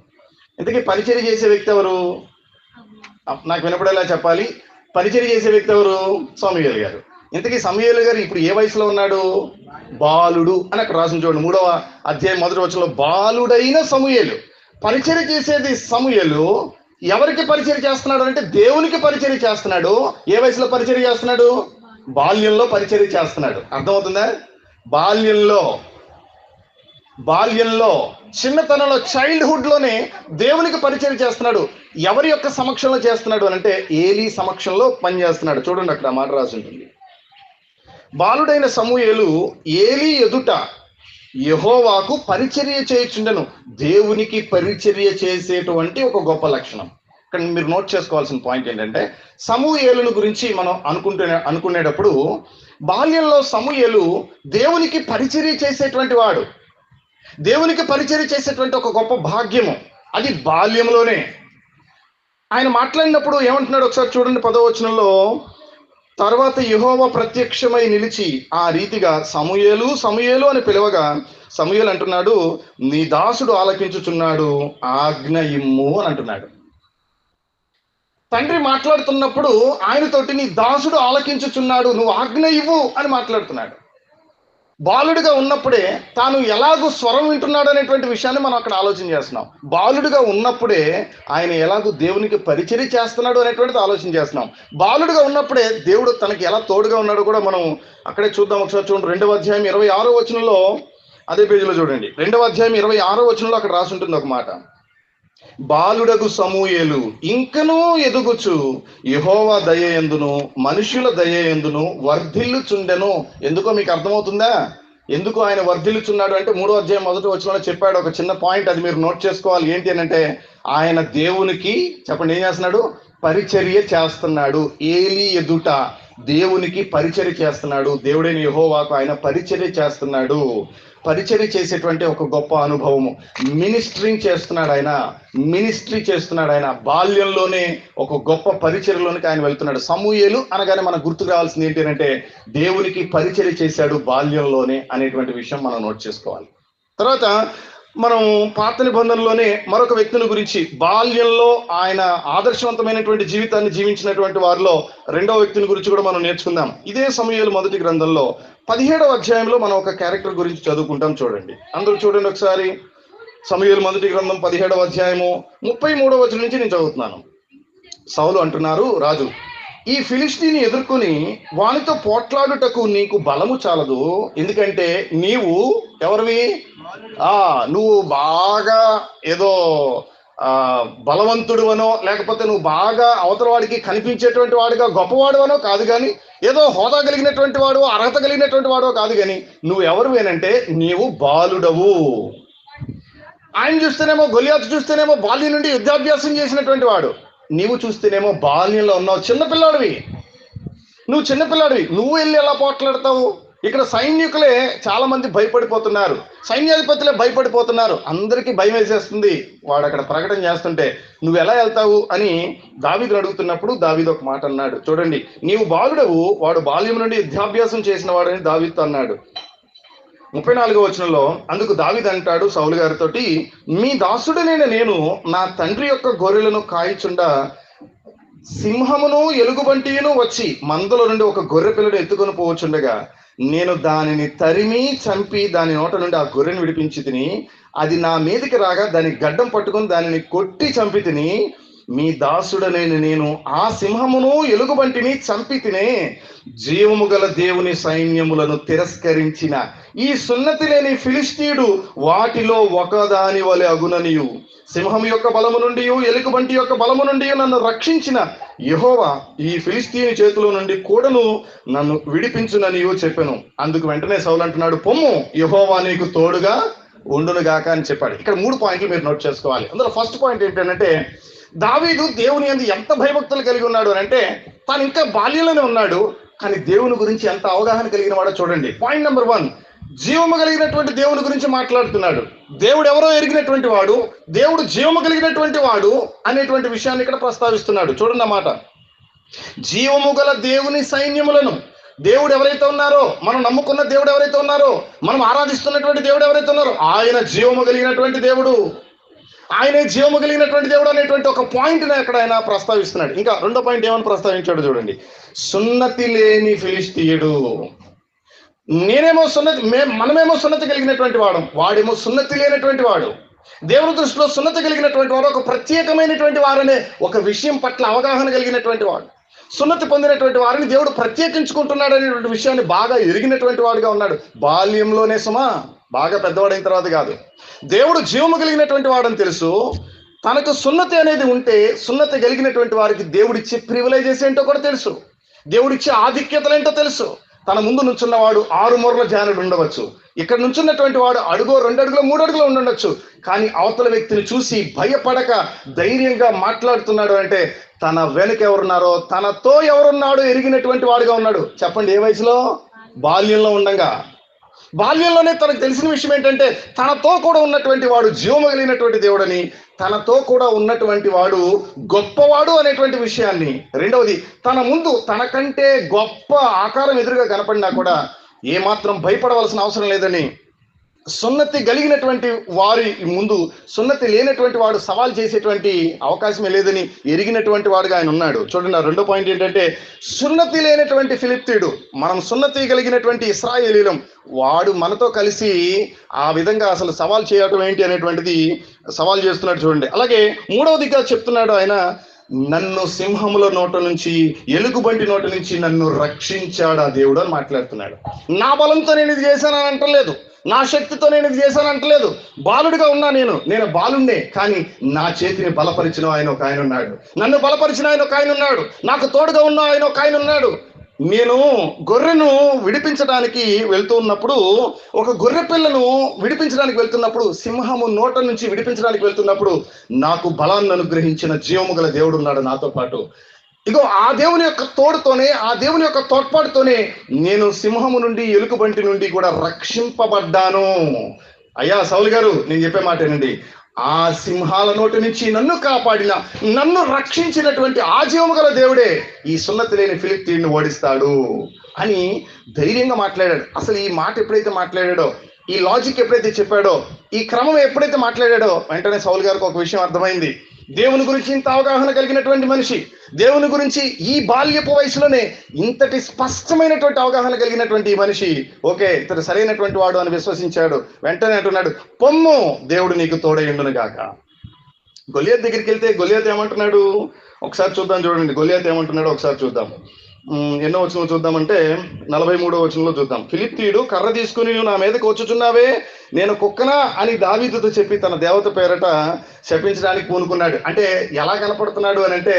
ఇంతకీ పరిచర్య చేసే వ్యక్తి ఎవరు? నాకు వినపడేలా చెప్పాలి. పరిచర్య చేసే వ్యక్తి ఎవరు? సమూయేలు గారు. ఇంతకీ సమూయేలు గారు ఇప్పుడు ఏ వయసులో ఉన్నాడు? బాలుడు అని అక్కడ రాసిన చూడండి, 3వ అధ్యాయం 1వ వచనంలో బాలుడైన సమూయేలు. పరిచర్య చేసేది సమూయేలు. ఎవరికి పరిచర్య చేస్తున్నాడు అంటే దేవునికి పరిచర్య చేస్తున్నాడు. ఏ వయసులో పరిచర్య చేస్తున్నాడు? బాల్యంలో పరిచర్య చేస్తున్నాడు. అర్థమవుతుందా? బాల్యంలో చిన్నతనంలో, చైల్డ్హుడ్ లోనే దేవునికి పరిచర్య చేస్తున్నాడు. ఎవరి యొక్క సమక్షంలో చేస్తున్నాడు అని అంటే ఏలీ సమక్షంలో పనిచేస్తున్నాడు. చూడండి, అక్కడ మాట రాసి ఉంటుంది, బాలుడైన సమూయేలు ఏలీ ఎదుట యెహోవాకు పరిచర్య చేయుచుండెను. దేవునికి పరిచర్య చేసేటువంటి ఒక గొప్ప లక్షణం. ఇక్కడ మీరు నోట్ చేసుకోవాల్సిన పాయింట్ ఏంటంటే, సమూయేలును గురించి మనం అనుకునేటప్పుడు బాల్యంలో సమూయేలు దేవునికి పరిచర్య చేసేటువంటి వాడు. దేవునికి పరిచర్య చేసేటువంటి ఒక గొప్ప భాగ్యము అది బాల్యంలోనే. ఆయన మాట్లాడినప్పుడు ఏమంటున్నాడు ఒకసారి చూడండి, 10వ వచనంలో, తర్వాత యెహోవా ప్రత్యక్షమై నిలిచి ఆ రీతిగా సమూయేలు సమూయేలు అని పిలవగా సమూయేలు అంటున్నాడు, నీ దాసుడు ఆలకించుచున్నాడు, ఆజ్ఞ ఇమ్ము అని అంటున్నాడు. తండ్రి మాట్లాడుతున్నప్పుడు ఆయనతోటి నీ దాసుడు ఆలకించుచున్నాడు, నువ్వు ఆజ్ఞ ఇవ్వు అని మాట్లాడుతున్నాడు. బాలుడిగా ఉన్నప్పుడే తాను ఎలాగూ స్వరం వింటున్నాడు అనేటువంటి విషయాన్ని మనం అక్కడ ఆలోచన చేస్తున్నాం. బాలుడిగా ఉన్నప్పుడే ఆయన ఎలాగూ దేవునికి పరిచర్య చేస్తున్నాడు అనేటువంటిది ఆలోచన చేస్తున్నాం. బాలుడిగా ఉన్నప్పుడే దేవుడు తనకి ఎలా తోడుగా ఉన్నాడో కూడా మనం అక్కడే చూద్దాం. ఒకసారి చూడండి, 2వ అధ్యాయం 26వ వచనంలో, అదే పేజీలో చూడండి, 2వ అధ్యాయం 26వ వచనంలో అక్కడ రాసి ఉంటుంది ఒక మాట. బాలుడగు సమూయేలు ఇంకనూ ఎదుగుచు యెహోవా దయ యందును మనుషుల దయ యందును వర్ధిల్లుచుండెను. ఎందుకో మీకు అర్థమవుతుందా? ఎందుకు ఆయన వర్ధిల్లుచున్నాడు అంటే 3వ అధ్యాయం 1వ వచనంలో చెప్పాడు ఒక చిన్న పాయింట్, అది మీరు నోట్ చేసుకోవాలి. ఏంటి అని అంటే, ఆయన దేవునికి చెప్పండి ఏం చేస్తున్నాడు? పరిచర్య చేస్తున్నాడు. ఏలి ఎదుట దేవునికి పరిచర్య చేస్తున్నాడు. దేవుడైన యెహోవాకు ఆయన పరిచర్య చేస్తున్నాడు. పరిచర్య చేసేటువంటి ఒక గొప్ప అనుభవము. మినిస్ట్రింగ్ చేస్తున్నాడు ఆయన, మినిస్ట్రీ చేస్తున్నాడు ఆయన. బాల్యంలోనే ఒక గొప్ప పరిచర్యలోనికి ఆయన వెళ్తున్నాడు. సమూయేలు అనగానే మనకు గుర్తుకు రావాల్సింది ఏంటి అంటే, దేవునికి పరిచర్య చేశాడు బాల్యంలోనే అనేటువంటి విషయం మనం నోట్ చేసుకోవాలి. తర్వాత మనం పాత నిబంధనలోనే మరొక వ్యక్తిని గురించి, బాల్యంలో ఆయన ఆదర్శవంతమైనటువంటి జీవితాన్ని జీవించినటువంటి వారిలో రెండవ వ్యక్తిని గురించి కూడా మనం నేర్చుకుందాం. ఇదే సమూయేలు మొదటి గ్రంథంలో 17వ అధ్యాయంలో మనం ఒక క్యారెక్టర్ గురించి చదువుకుంటాం. చూడండి, అందరూ చూడండి ఒకసారి. సమూయేలు మొదటి గ్రంథం 17వ అధ్యాయము 33వ వచనం నుంచి నేను చదువుతున్నాను. సౌలు అంటున్నారు, రాజు, ఈ ఫిలిష్తీని ఎదుర్కొని వానితో పోట్లాడుటకు నీకు బలము చాలదు, ఎందుకంటే నీవు ఎవరివి? నువ్వు బాగా ఏదో బలవంతుడు అనో, లేకపోతే నువ్వు బాగా అవతల వాడికి కనిపించేటువంటి వాడిగా గొప్పవాడు అనో కాదు, కానీ ఏదో హోదా కలిగినటువంటి వాడు, అర్హత కలిగినటువంటి వాడో కాదు, కానీ నువ్వు ఎవరు ఏనంటే నీవు బాలుడవు. ఆయన చూస్తేనేమో, గొలియాతు చూస్తేనేమో బాల్యం నుండి యుద్ధాభ్యాసం చేసినటువంటి వాడు, నీవు చూస్తేనేమో బాల్యంలో ఉన్నావు, చిన్నపిల్లాడివి. నువ్వు చిన్నపిల్లాడివి, నువ్వు వెళ్ళి ఎలా పోట్లాడతావు? ఇక్కడ సైనికులే చాలా మంది భయపడిపోతున్నారు, సైన్యాధిపతులే భయపడిపోతున్నారు, అందరికీ భయం వేసేస్తుంది వాడు అక్కడ ప్రకటన చేస్తుంటే. నువ్వు ఎలా వెళ్తావు అని దావీదును అడుగుతున్నప్పుడు దావీదు ఒక మాట అన్నాడు. చూడండి, నీవు బాలుడవు, వాడు బాల్యం నుండి యుద్ధాభ్యాసం చేసిన వాడని దావీదుతో అన్నాడు. 34వ వచనంలో అందుకు దావీదు అంటాడు సౌలు గారితోటి, మీ దాసుడనైన నేను నా తండ్రి యొక్క గొర్రెలను కాయిచుండా సింహమును ఎలుగుబంటిను వచ్చి మందలో నుండి ఒక గొర్రె పిల్లడు ఎత్తుకొని పోవచ్చుండగా నేను దానిని తరిమి చంపి దాని నోట నుండి ఆ గొర్రెను విడిపించి తిని, అది నా మీదకి రాగా దాని గడ్డం పట్టుకొని దానిని కొట్టి చంపి తిని, మీ దాసుడనైన నేను ఆ సింహమును ఎలుగుబంటిని చంపి తినే, జీవము గల దేవుని సైన్యములను తిరస్కరించిన ఈ సున్నతి లేని ఫిలిష్తీయుడు వాటిలో ఒకదాని వలె అగుననియు, సింహం యొక్క బలము నుండి ఎలుగుబంటి యొక్క బలము నుండి నన్ను రక్షించిన యెహోవా ఈ ఫిలిష్తీయుని చేతిలో నుండి కూడాను నన్ను విడిపించుననియు చెప్పాను. అందుకు వెంటనే సౌలు అంటున్నాడు, పొమ్ము, యెహోవా నీకు తోడుగా ఉండును గాక అని చెప్పాడు. ఇక్కడ 3 పాయింట్లు మీరు నోట్ చేసుకోవాలి. అందులో ఫస్ట్ పాయింట్ ఏంటంటే, దావీదు దేవుని యందు ఎంత భయభక్తులు కలిగి ఉన్నాడు అని అంటే, తాను ఇంకా బాల్యంలోనే ఉన్నాడు, కానీ దేవుని గురించి ఎంత అవగాహన కలిగిన వాడో చూడండి. పాయింట్ నెంబర్ 1, జీవము కలిగినటువంటి దేవుని గురించి మాట్లాడుతున్నాడు. దేవుడు ఎవరో ఎరిగినటువంటి వాడు, దేవుడు జీవము కలిగినటువంటి వాడు అనేటువంటి విషయాన్ని ఇక్కడ ప్రస్తావిస్తున్నాడు. చూడండి అన్నమాట, జీవము గల దేవుని సైన్యములను, దేవుడు ఎవరైతే ఉన్నారో, మనం నమ్ముకున్న దేవుడు ఎవరైతే ఉన్నారో, మనం ఆరాధిస్తున్నటువంటి దేవుడు ఎవరైతే ఉన్నారో, ఆయన జీవము కలిగినటువంటి దేవుడు, ఆయనే జీవము కలిగినటువంటి దేవుడు అనేటువంటి ఒక పాయింట్ని అక్కడ ఆయన ప్రస్తావిస్తున్నాడు. ఇంకా రెండో పాయింట్ ఏమని ప్రస్తావించాడు చూడండి, సున్నతి లేని ఫిలిష్తీయుడు. నేనేమో సున్నతి, మనమేమో సున్నతి కలిగినటువంటి వాడు, వాడేమో సున్నతి లేనటువంటి వాడు. దేవుని దృష్టిలో సున్నతి కలిగినటువంటి వాడు ఒక ప్రత్యేకమైనటువంటి వారనే ఒక విషయం పట్ల అవగాహన కలిగినటువంటి వాడు. సున్నతి పొందినటువంటి వారిని దేవుడు ప్రత్యేకించుకుంటున్నాడు అనేటువంటి విషయాన్ని బాగా ఎరిగినటువంటి వాడుగా ఉన్నాడు. బాల్యంలోనే సుమా, బాగా పెద్దవాడైన తర్వాత కాదు. దేవుడు జీవము కలిగినటువంటి వాడని తెలుసు. తనకు సున్నతి అనేది ఉంటే, సున్నతి కలిగినటువంటి వారికి దేవుడిచ్చే ప్రివిలైజెస్ ఏంటో కూడా తెలుసు, దేవుడిచ్చే ఆధిక్యతలు ఏంటో తెలుసు. తన ముందు నుంచున్నవాడు 6 మూరల జానుడు ఉండవచ్చు, ఇక్కడ నుంచున్నటువంటి వాడు అడుగో 2 అడుగులో 3 అడుగులో ఉండొచ్చు, కానీ అవతల వ్యక్తిని చూసి భయపడక ధైర్యంగా మాట్లాడుతున్నాడు అంటే తన వెనుక ఎవరున్నారో, తనతో ఎవరున్నాడో ఎరిగినటువంటి వాడుగా ఉన్నాడు. చెప్పండి, ఏ వయసులో? బాల్యంలో ఉండంగా. బాల్యంలోనే తనకు తెలిసిన విషయం ఏంటంటే తనతో కూడా ఉన్నటువంటి వాడు జీవము కలిగినటువంటి దేవుడని, తనతో కూడా ఉన్నటువంటి వాడు గొప్పవాడు అనేటువంటి విషయాన్ని, రెండవది తన ముందు తనకంటే గొప్ప ఆకారం ఎదురుగా కనపడినా కూడా ఏమాత్రం భయపడవలసిన అవసరం లేదని, సున్నతి కలిగినటువంటి వారి ముందు సున్నతి లేనటువంటి వాడు సవాల్ చేసేటువంటి అవకాశమే లేదని ఎరిగినటువంటి వాడుగా ఆయన ఉన్నాడు. చూడండి, ఆ రెండో పాయింట్ ఏంటంటే సున్నతి లేనటువంటి ఫిలిప్తీయుడు, మనం సున్నతి కలిగినటువంటి ఇశ్రాయేలీలం, వాడు మనతో కలిసి ఆ విధంగా అసలు సవాల్ చేయటం ఏంటి అనేటువంటిది సవాల్ చేస్తున్నాడు. చూడండి, అలాగే మూడవదిగా చెప్తున్నాడు ఆయన, నన్ను సింహముల నోట నుంచి, ఎలుగుబంటి నోట నుంచి నన్ను రక్షించాడు ఆ దేవుడు అని మాట్లాడుతున్నాడు. నా బలంతో నేను ఇది చేశానని అంటలేదు, నా శక్తితో నేను ఇది చేశాను అంటలేదు. బాలుడిగా ఉన్నా నేను బాలుండే, కానీ నా చేతిని బలపరిచిన ఆయన ఒక ఆయన ఉన్నాడు, నన్ను బలపరిచిన ఆయన ఒక ఆయన ఉన్నాడు, నాకు తోడుగా ఉన్న ఆయన ఒక ఆయన ఉన్నాడు. నేను గొర్రెను విడిపించడానికి వెళ్తూ ఉన్నప్పుడు, ఒక గొర్రె పిల్లను విడిపించడానికి వెళ్తున్నప్పుడు, సింహము నోట నుంచి విడిపించడానికి వెళ్తున్నప్పుడు నాకు బలాన్ని అనుగ్రహించిన జీవము గల దేవుడు ఉన్నాడు నాతో పాటు. ఇగో ఆ దేవుని యొక్క తోడుతోనే, ఆ దేవుని యొక్క తోడ్పాటుతోనే నేను సింహము నుండి, ఎలుగుబంటి నుండి కూడా రక్షింపబడ్డాను. అయ్యా సౌలు గారు, నేను చెప్పే మాట ఏనండి, ఆ సింహాల నోటి నుంచి నన్ను కాపాడిన, నన్ను రక్షించినటువంటి ఆ జీవము గల దేవుడే ఈ సున్నతి లేని ఫిలిప్తీయుడిని ఓడిస్తాడు అని ధైర్యంగా మాట్లాడాడు. అసలు ఈ మాట ఎప్పుడైతే మాట్లాడాడో, ఈ లాజిక్ ఎప్పుడైతే చెప్పాడో, ఈ క్రమం ఎప్పుడైతే మాట్లాడాడో, వెంటనే సౌలు గారికి ఒక విషయం అర్థమైంది. దేవుని గురించి ఇంత అవగాహన కలిగినటువంటి మనిషి, దేవుని గురించి ఈ బాల్యపు వయసులోనే ఇంతటి స్పష్టమైనటువంటి అవగాహన కలిగినటువంటి ఈ మనిషి, ఓకే ఇతడు సరైనటువంటి వాడు అని విశ్వసించాడు. వెంటనే అంటున్నాడు, పొమ్ము దేవుడు నీకు తోడైండును గాక. గొలియాత్ దగ్గరికి వెళ్తే గొలియాత్ ఏమంటున్నాడు ఒకసారి చూద్దాం. చూడండి, గొలియాత్ ఏమంటున్నాడు ఒకసారి చూద్దాం. ఎన్నో వచనంలో చూద్దామంటే 43వ వచనంలో చూద్దాం. ఫిలిప్తీయుడు కర్ర తీసుకుని, నువ్వు నా మీదకి వచ్చుచున్నావే, నేను కుక్కనా అని దావీదుతో చెప్పి తన దేవత పేరట శపించడానికి పూనుకున్నాడు. అంటే ఎలా కనపడుతున్నాడు అని అంటే,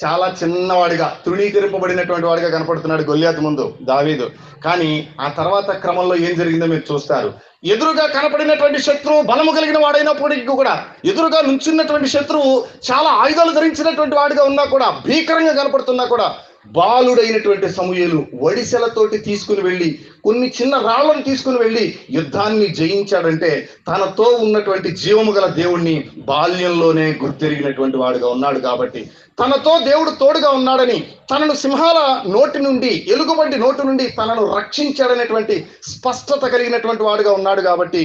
చాలా చిన్నవాడిగా, తృణీకరింపబడినటువంటి వాడిగా కనపడుతున్నాడు గొలియాతు ముందు దావీదు. కానీ ఆ తర్వాత క్రమంలో ఏం జరిగిందో మీరు చూస్తారు. ఎదురుగా కనపడినటువంటి శత్రువు బలము కలిగిన వాడైనప్పటికీ కూడా, ఎదురుగా నుంచున్నటువంటి శత్రువు చాలా ఆయుధాలు ధరించినటువంటి వాడిగా ఉన్నా కూడా, భీకరంగా కనపడుతున్నా కూడా, బాలుడైనటువంటి సమూయేలు వడిసెలతోటి తీసుకుని వెళ్ళి, కొన్ని చిన్న రాళ్లను తీసుకుని వెళ్ళి యుద్ధాన్ని జయించాడంటే తనతో ఉన్నటువంటి జీవము గల దేవుణ్ణి బాల్యంలోనే గుర్తెరిగినటువంటి వాడుగా ఉన్నాడు. కాబట్టి తనతో దేవుడు తోడుగా ఉన్నాడని, తనను సింహాల నోటి నుండి, ఎలుగుబంటి నోటి నుండి తనను రక్షించాడనేటువంటి స్పష్టత కలిగినటువంటి వాడుగా ఉన్నాడు. కాబట్టి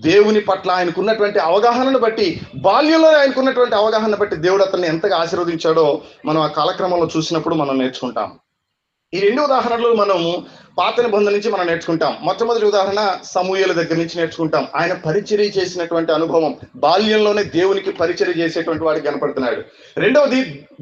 దేవుని పట్ల ఆయనకున్నటువంటి అవగాహనను బట్టి, బాల్యంలో ఆయనకున్నటువంటి అవగాహన బట్టి దేవుడు అతన్ని ఎంతగా ఆశీర్వదించాడో మనం ఆ కాలక్రమంలో చూసినప్పుడు మనం నేర్చుకుంటాం. ఈ రెండు ఉదాహరణలు మనము పాత నిబంధన నుంచి మనం నేర్చుకుంటాం. మొట్టమొదటి ఉదాహరణ సమూయేలు దగ్గర నుంచి నేర్చుకుంటాం. ఆయన పరిచర్య చేసినటువంటి అనుభవం, బాల్యంలోనే దేవునికి పరిచర్య చేసేటువంటి వాడికి కనపడుతున్నాడు. రెండవది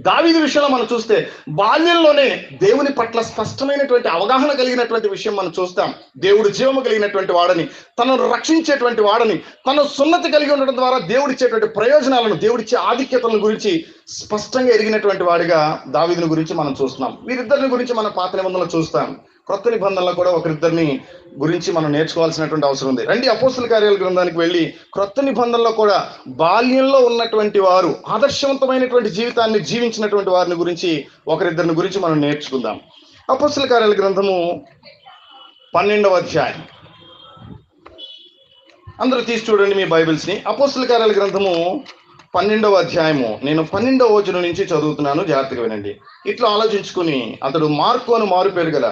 దావీదు విషయంలో మనం చూస్తే, బాల్యంలోనే దేవుని పట్ల స్పష్టమైనటువంటి అవగాహన కలిగినటువంటి విషయం మనం చూస్తాం. దేవుడు జీవము కలిగినటువంటి వాడని, తనను రక్షించేటువంటి వాడని, తను సున్నతి కలిగి ఉండడం ద్వారా దేవుడిచ్చేటువంటి ప్రయోజనాలను, దేవుడిచ్చే ఆధిక్యతలను గురించి స్పష్టంగా ఎరిగినటువంటి వాడిగా దావీదుని గురించి మనం చూస్తున్నాం. వీరిద్దరిని గురించి మనం పాత నిబంధనలో చూస్తాం. కొత్త నిబంధనలో కూడా ఒకరిద్దరిని గురించి మనం నేర్చుకోవాల్సినటువంటి అవసరం ఉంది. రండి అపోస్తల కార్యాల గ్రంథానికి వెళ్ళి, క్రొత్త నిబంధనలో కూడా బాల్యంలో ఉన్నటువంటి వారు, ఆదర్శవంతమైనటువంటి జీవితాన్ని జీవించినటువంటి వారిని గురించి, ఒకరిద్దరిని గురించి మనం నేర్చుకుందాం. అపోస్తల కార్యాల గ్రంథము 12వ అధ్యాయం. అందరూ తీసి చూడండి మీ బైబిల్స్ ని. అపోస్తల కార్యాల గ్రంథము 12వ అధ్యాయము, నేను 12వ వచనం నుంచి చదువుతున్నాను, జాగ్రత్తగా వినండి. ఇట్లా ఆలోచించుకుని అతడు మార్కు అని మారు పేరు గల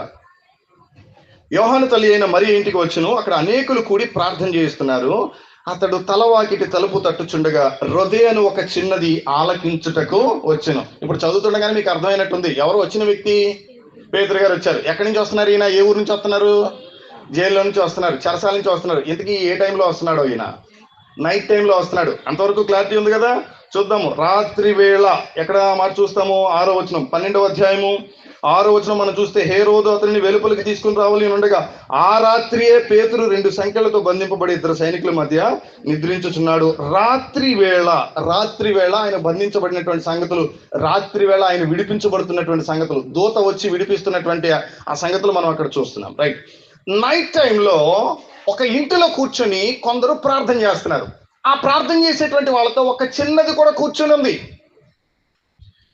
యోహాను తల్లి అయిన మరి ఇంటికి వచ్చును. అక్కడ అనేకులు కూడి ప్రార్థన చేస్తున్నారు. అతడు తలవాకిటి తలుపు తట్టుచుండగా రొదే అని ఒక చిన్నది ఆలకించుటకు వచ్చును. ఇప్పుడు చదువుతుండగానే మీకు అర్థమైనట్టుంది, ఎవరు వచ్చిన వ్యక్తి? పేతురు గారు వచ్చారు. ఎక్కడి నుంచి వస్తున్నారు ఈయన? ఏ ఊరు నుంచి వస్తున్నారు? జైల్లో నుంచి వస్తున్నారు, చెరసాల నుంచి వస్తున్నారు. ఇంతకీ ఏ టైంలో వస్తున్నాడో ఈయన? నైట్ టైంలో వస్తున్నాడు. అంతవరకు క్లారిటీ ఉంది కదా? చూద్దాము. రాత్రి వేళ ఎక్కడ మాట చూస్తాము? 6వ వచనం, 12వ అధ్యాయము 6వ వచనం మనం చూస్తే, హేరోదు అతనిని వెలుపలికి తీసుకుని రావాలి ఉండగా ఆ రాత్రియే పేతురు 2 సంఖ్యలతో బంధింపబడి 2 సైనికుల మధ్య నిద్రించుచున్నాడు. రాత్రి వేళ ఆయన బంధించబడినటువంటి సంగతులు, రాత్రి వేళ ఆయన విడిపించబడుతున్నటువంటి సంగతులు, దూత వచ్చి విడిపిస్తున్నటువంటి ఆ సంగతులు మనం అక్కడ చూస్తున్నాం. రైట్. నైట్ టైంలో ఒక ఇంటిలో కూర్చొని కొందరు ప్రార్థన చేస్తున్నారు. ఆ ప్రార్థన చేసేటువంటి వాళ్ళతో ఒక చిన్నది కూడా కూర్చొని ఉంది.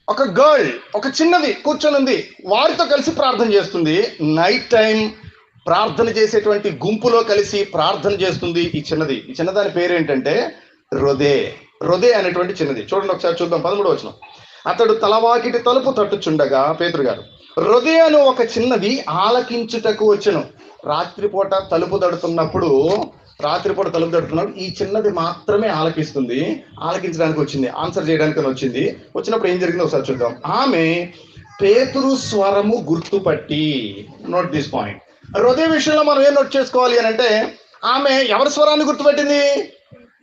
ఒక గర్ల్, ఒక చిన్నది కూర్చొని ఉంది, వారితో కలిసి ప్రార్థన చేస్తుంది. నైట్ టైం ప్రార్థన చేసేటువంటి గుంపులో కలిసి ప్రార్థన చేస్తుంది ఈ చిన్నదాని పేరు ఏంటంటే రొదే. రొదే అనేటువంటి చిన్నది. చూడండి ఒకసారి చూద్దాం 13వ వచనం. అతడు తలవాకిటి తలుపు తట్టుచుండగా పేతురు గారు రొదే అను ఒక చిన్నది ఆలకించుటకు వచ్చెను. రాత్రిపూట తలుపు తడుతున్నప్పుడు ఈ చిన్నది మాత్రమే ఆలకించడానికి వచ్చింది, ఆన్సర్ చేయడానికి వచ్చింది. వచ్చినప్పుడు ఏం జరిగిందో ఒకసారి చూద్దాం. ఆమె పేతురు స్వరము గుర్తుపట్టి, నోట్ దిస్ పాయింట్. రొదే విషయంలో మనం ఏం నోట్ చేసుకోవాలి అని అంటే, ఆమె ఎవరి స్వరాన్ని గుర్తుపెట్టింది?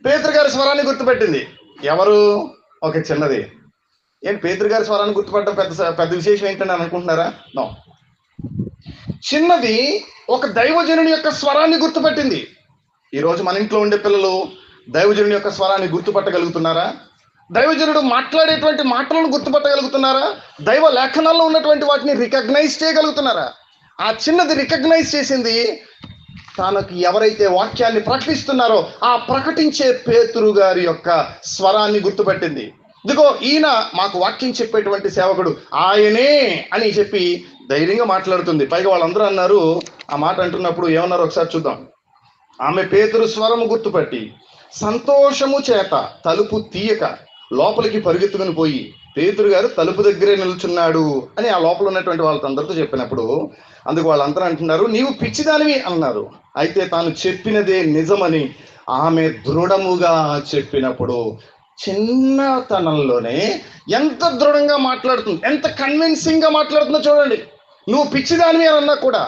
పేతురు గారి స్వరాన్ని గుర్తుపెట్టింది. ఎవరు? ఒక చిన్నది. ఏంటి పేతురు గారి స్వరాన్ని గుర్తుపట్టడం పెద్ద విశేషం ఏంటని అనుకుంటున్నారా? నో. చిన్నది ఒక దైవజనుని యొక్క స్వరాన్ని గుర్తుపట్టింది. ఈరోజు మన ఇంట్లో ఉండే పిల్లలు దైవజనుని యొక్క స్వరాన్ని గుర్తుపట్టగలుగుతున్నారా? దైవజనుడు మాట్లాడేటువంటి మాటలను గుర్తుపట్టగలుగుతున్నారా? దైవ లేఖనాల్లో ఉన్నటువంటి వాటిని రికగ్నైజ్ చేయగలుగుతున్నారా? ఆ చిన్నది రికగ్నైజ్ చేసింది. తనకు ఎవరైతే వాక్యాన్ని ప్రకటిస్తున్నారో ఆ ప్రకటించే పేతురు గారి యొక్క స్వరాన్ని గుర్తుపెట్టింది. ఇదిగో ఈయన మాకు వాక్యం చెప్పేటువంటి సేవకుడు, ఆయనే అని చెప్పి ధైర్యంగా మాట్లాడుతుంది. పైగా వాళ్ళందరూ అన్నారు, ఆ మాట అంటున్నప్పుడు ఏమన్నారు ఒకసారి చూద్దాం. ఆమె పేతురు స్వరము గుర్తుపట్టి సంతోషము చేత తలుపు తీయక లోపలికి పరిగెత్తుకుని పోయి పేతురు గారు తలుపు దగ్గరే నిల్చున్నాడు అని ఆ లోపల ఉన్నటువంటి వాళ్ళందరితో చెప్పినప్పుడు అందుకు వాళ్ళందరూ అంటున్నారు, నీవు పిచ్చిదానివి అన్నారు. అయితే తాను చెప్పినదే నిజమని ఆమె దృఢముగా చెప్పినప్పుడు చిన్నతనంలోనే ఎంత దృఢంగా మాట్లాడుతుంది, ఎంత కన్విన్సింగ్ గా మాట్లాడుతుందో చూడండి. నువ్వు పిచ్చిదానివి అని అన్నా కూడా,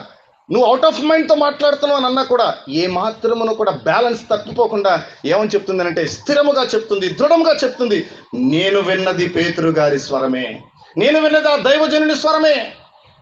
నువ్వు అవుట్ ఆఫ్ మైండ్ తో మాట్లాడుతున్నావు అని అన్నా కూడా ఏ మాత్రమును కూడా బ్యాలెన్స్ తప్పిపోకుండా ఏమని చెప్తుంది అంటే స్థిరముగా చెప్తుంది, దృఢంగా చెప్తుంది. నేను విన్నది పేతురు గారి స్వరమే, నేను విన్నది ఆ దైవజనుని స్వరమే.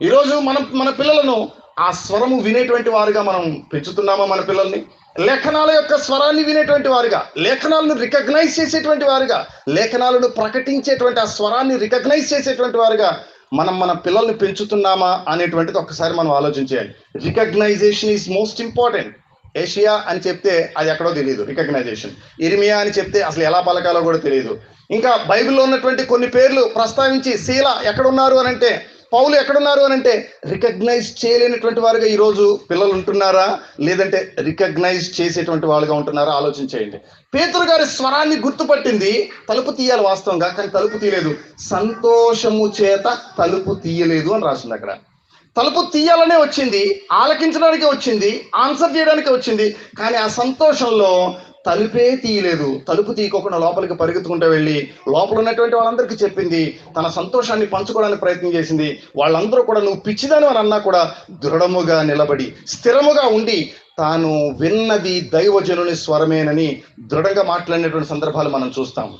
ఈరోజు మన పిల్లలను ఆ స్వరము వినేటువంటి వారుగా మనం పెంచుతున్నామా? మన పిల్లల్ని లేఖనాల యొక్క స్వరాన్ని వినేటువంటి వారుగా, లేఖనాలను రికగ్నైజ్ చేసేటువంటి వారుగా, లేఖనాలను ప్రకటించేటువంటి ఆ స్వరాన్ని రికగ్నైజ్ చేసేటువంటి వారుగా మన పిల్లల్ని పెంచుతున్నామా అనేటువంటిది ఒక్కసారి మనం ఆలోచించాలి. Recognition is most important. Asia అని చెప్తే అది ఎక్కడో తెలియదు రికగ్నైజేషన్. ఇర్మియా అని చెప్తే అసలు ఎలా పలకాలో కూడా తెలియదు. ఇంకా బైబిల్లో ఉన్నటువంటి కొన్ని పేర్లు ప్రస్తావించి శీల ఎక్కడున్నారు అని అంటే, పౌలు ఎక్కడున్నారు అని అంటే రికగ్నైజ్ చేయలేనటువంటి వారుగా ఈరోజు పిల్లలు ఉంటున్నారా, లేదంటే రికగ్నైజ్ చేసేటువంటి వాళ్ళుగా ఉంటున్నారా? ఆలోచించేయండి. పేతురు గారి స్వరాన్ని గుర్తుపట్టింది. తలుపు తీయాలి వాస్తవంగా, కానీ తలుపు తీయలేదు. సంతోషము చేత తలుపు తీయలేదు అని రాసింది అక్కడ. తలుపు తీయాలనే వచ్చింది, ఆలకించడానికి వచ్చింది, ఆన్సర్ చేయడానికి వచ్చింది. కానీ ఆ సంతోషంలో తలుపే తీయలేదు. తలుపు తీయకుండా లోపలికి పరిగెత్తుకుంటూ వెళ్ళి లోపల ఉన్నటువంటి వాళ్ళందరికీ చెప్పింది. తన సంతోషాన్ని పంచుకోవడానికి ప్రయత్నం చేసింది. వాళ్ళందరూ కూడా నువ్వు పిచ్చిదాని అని అన్నా కూడా దృఢముగా నిలబడి స్థిరముగా ఉండి తాను విన్నది దైవజనుని స్వరమేనని దృఢంగా మాట్లాడినటువంటి సందర్భాలు మనం చూస్తాం.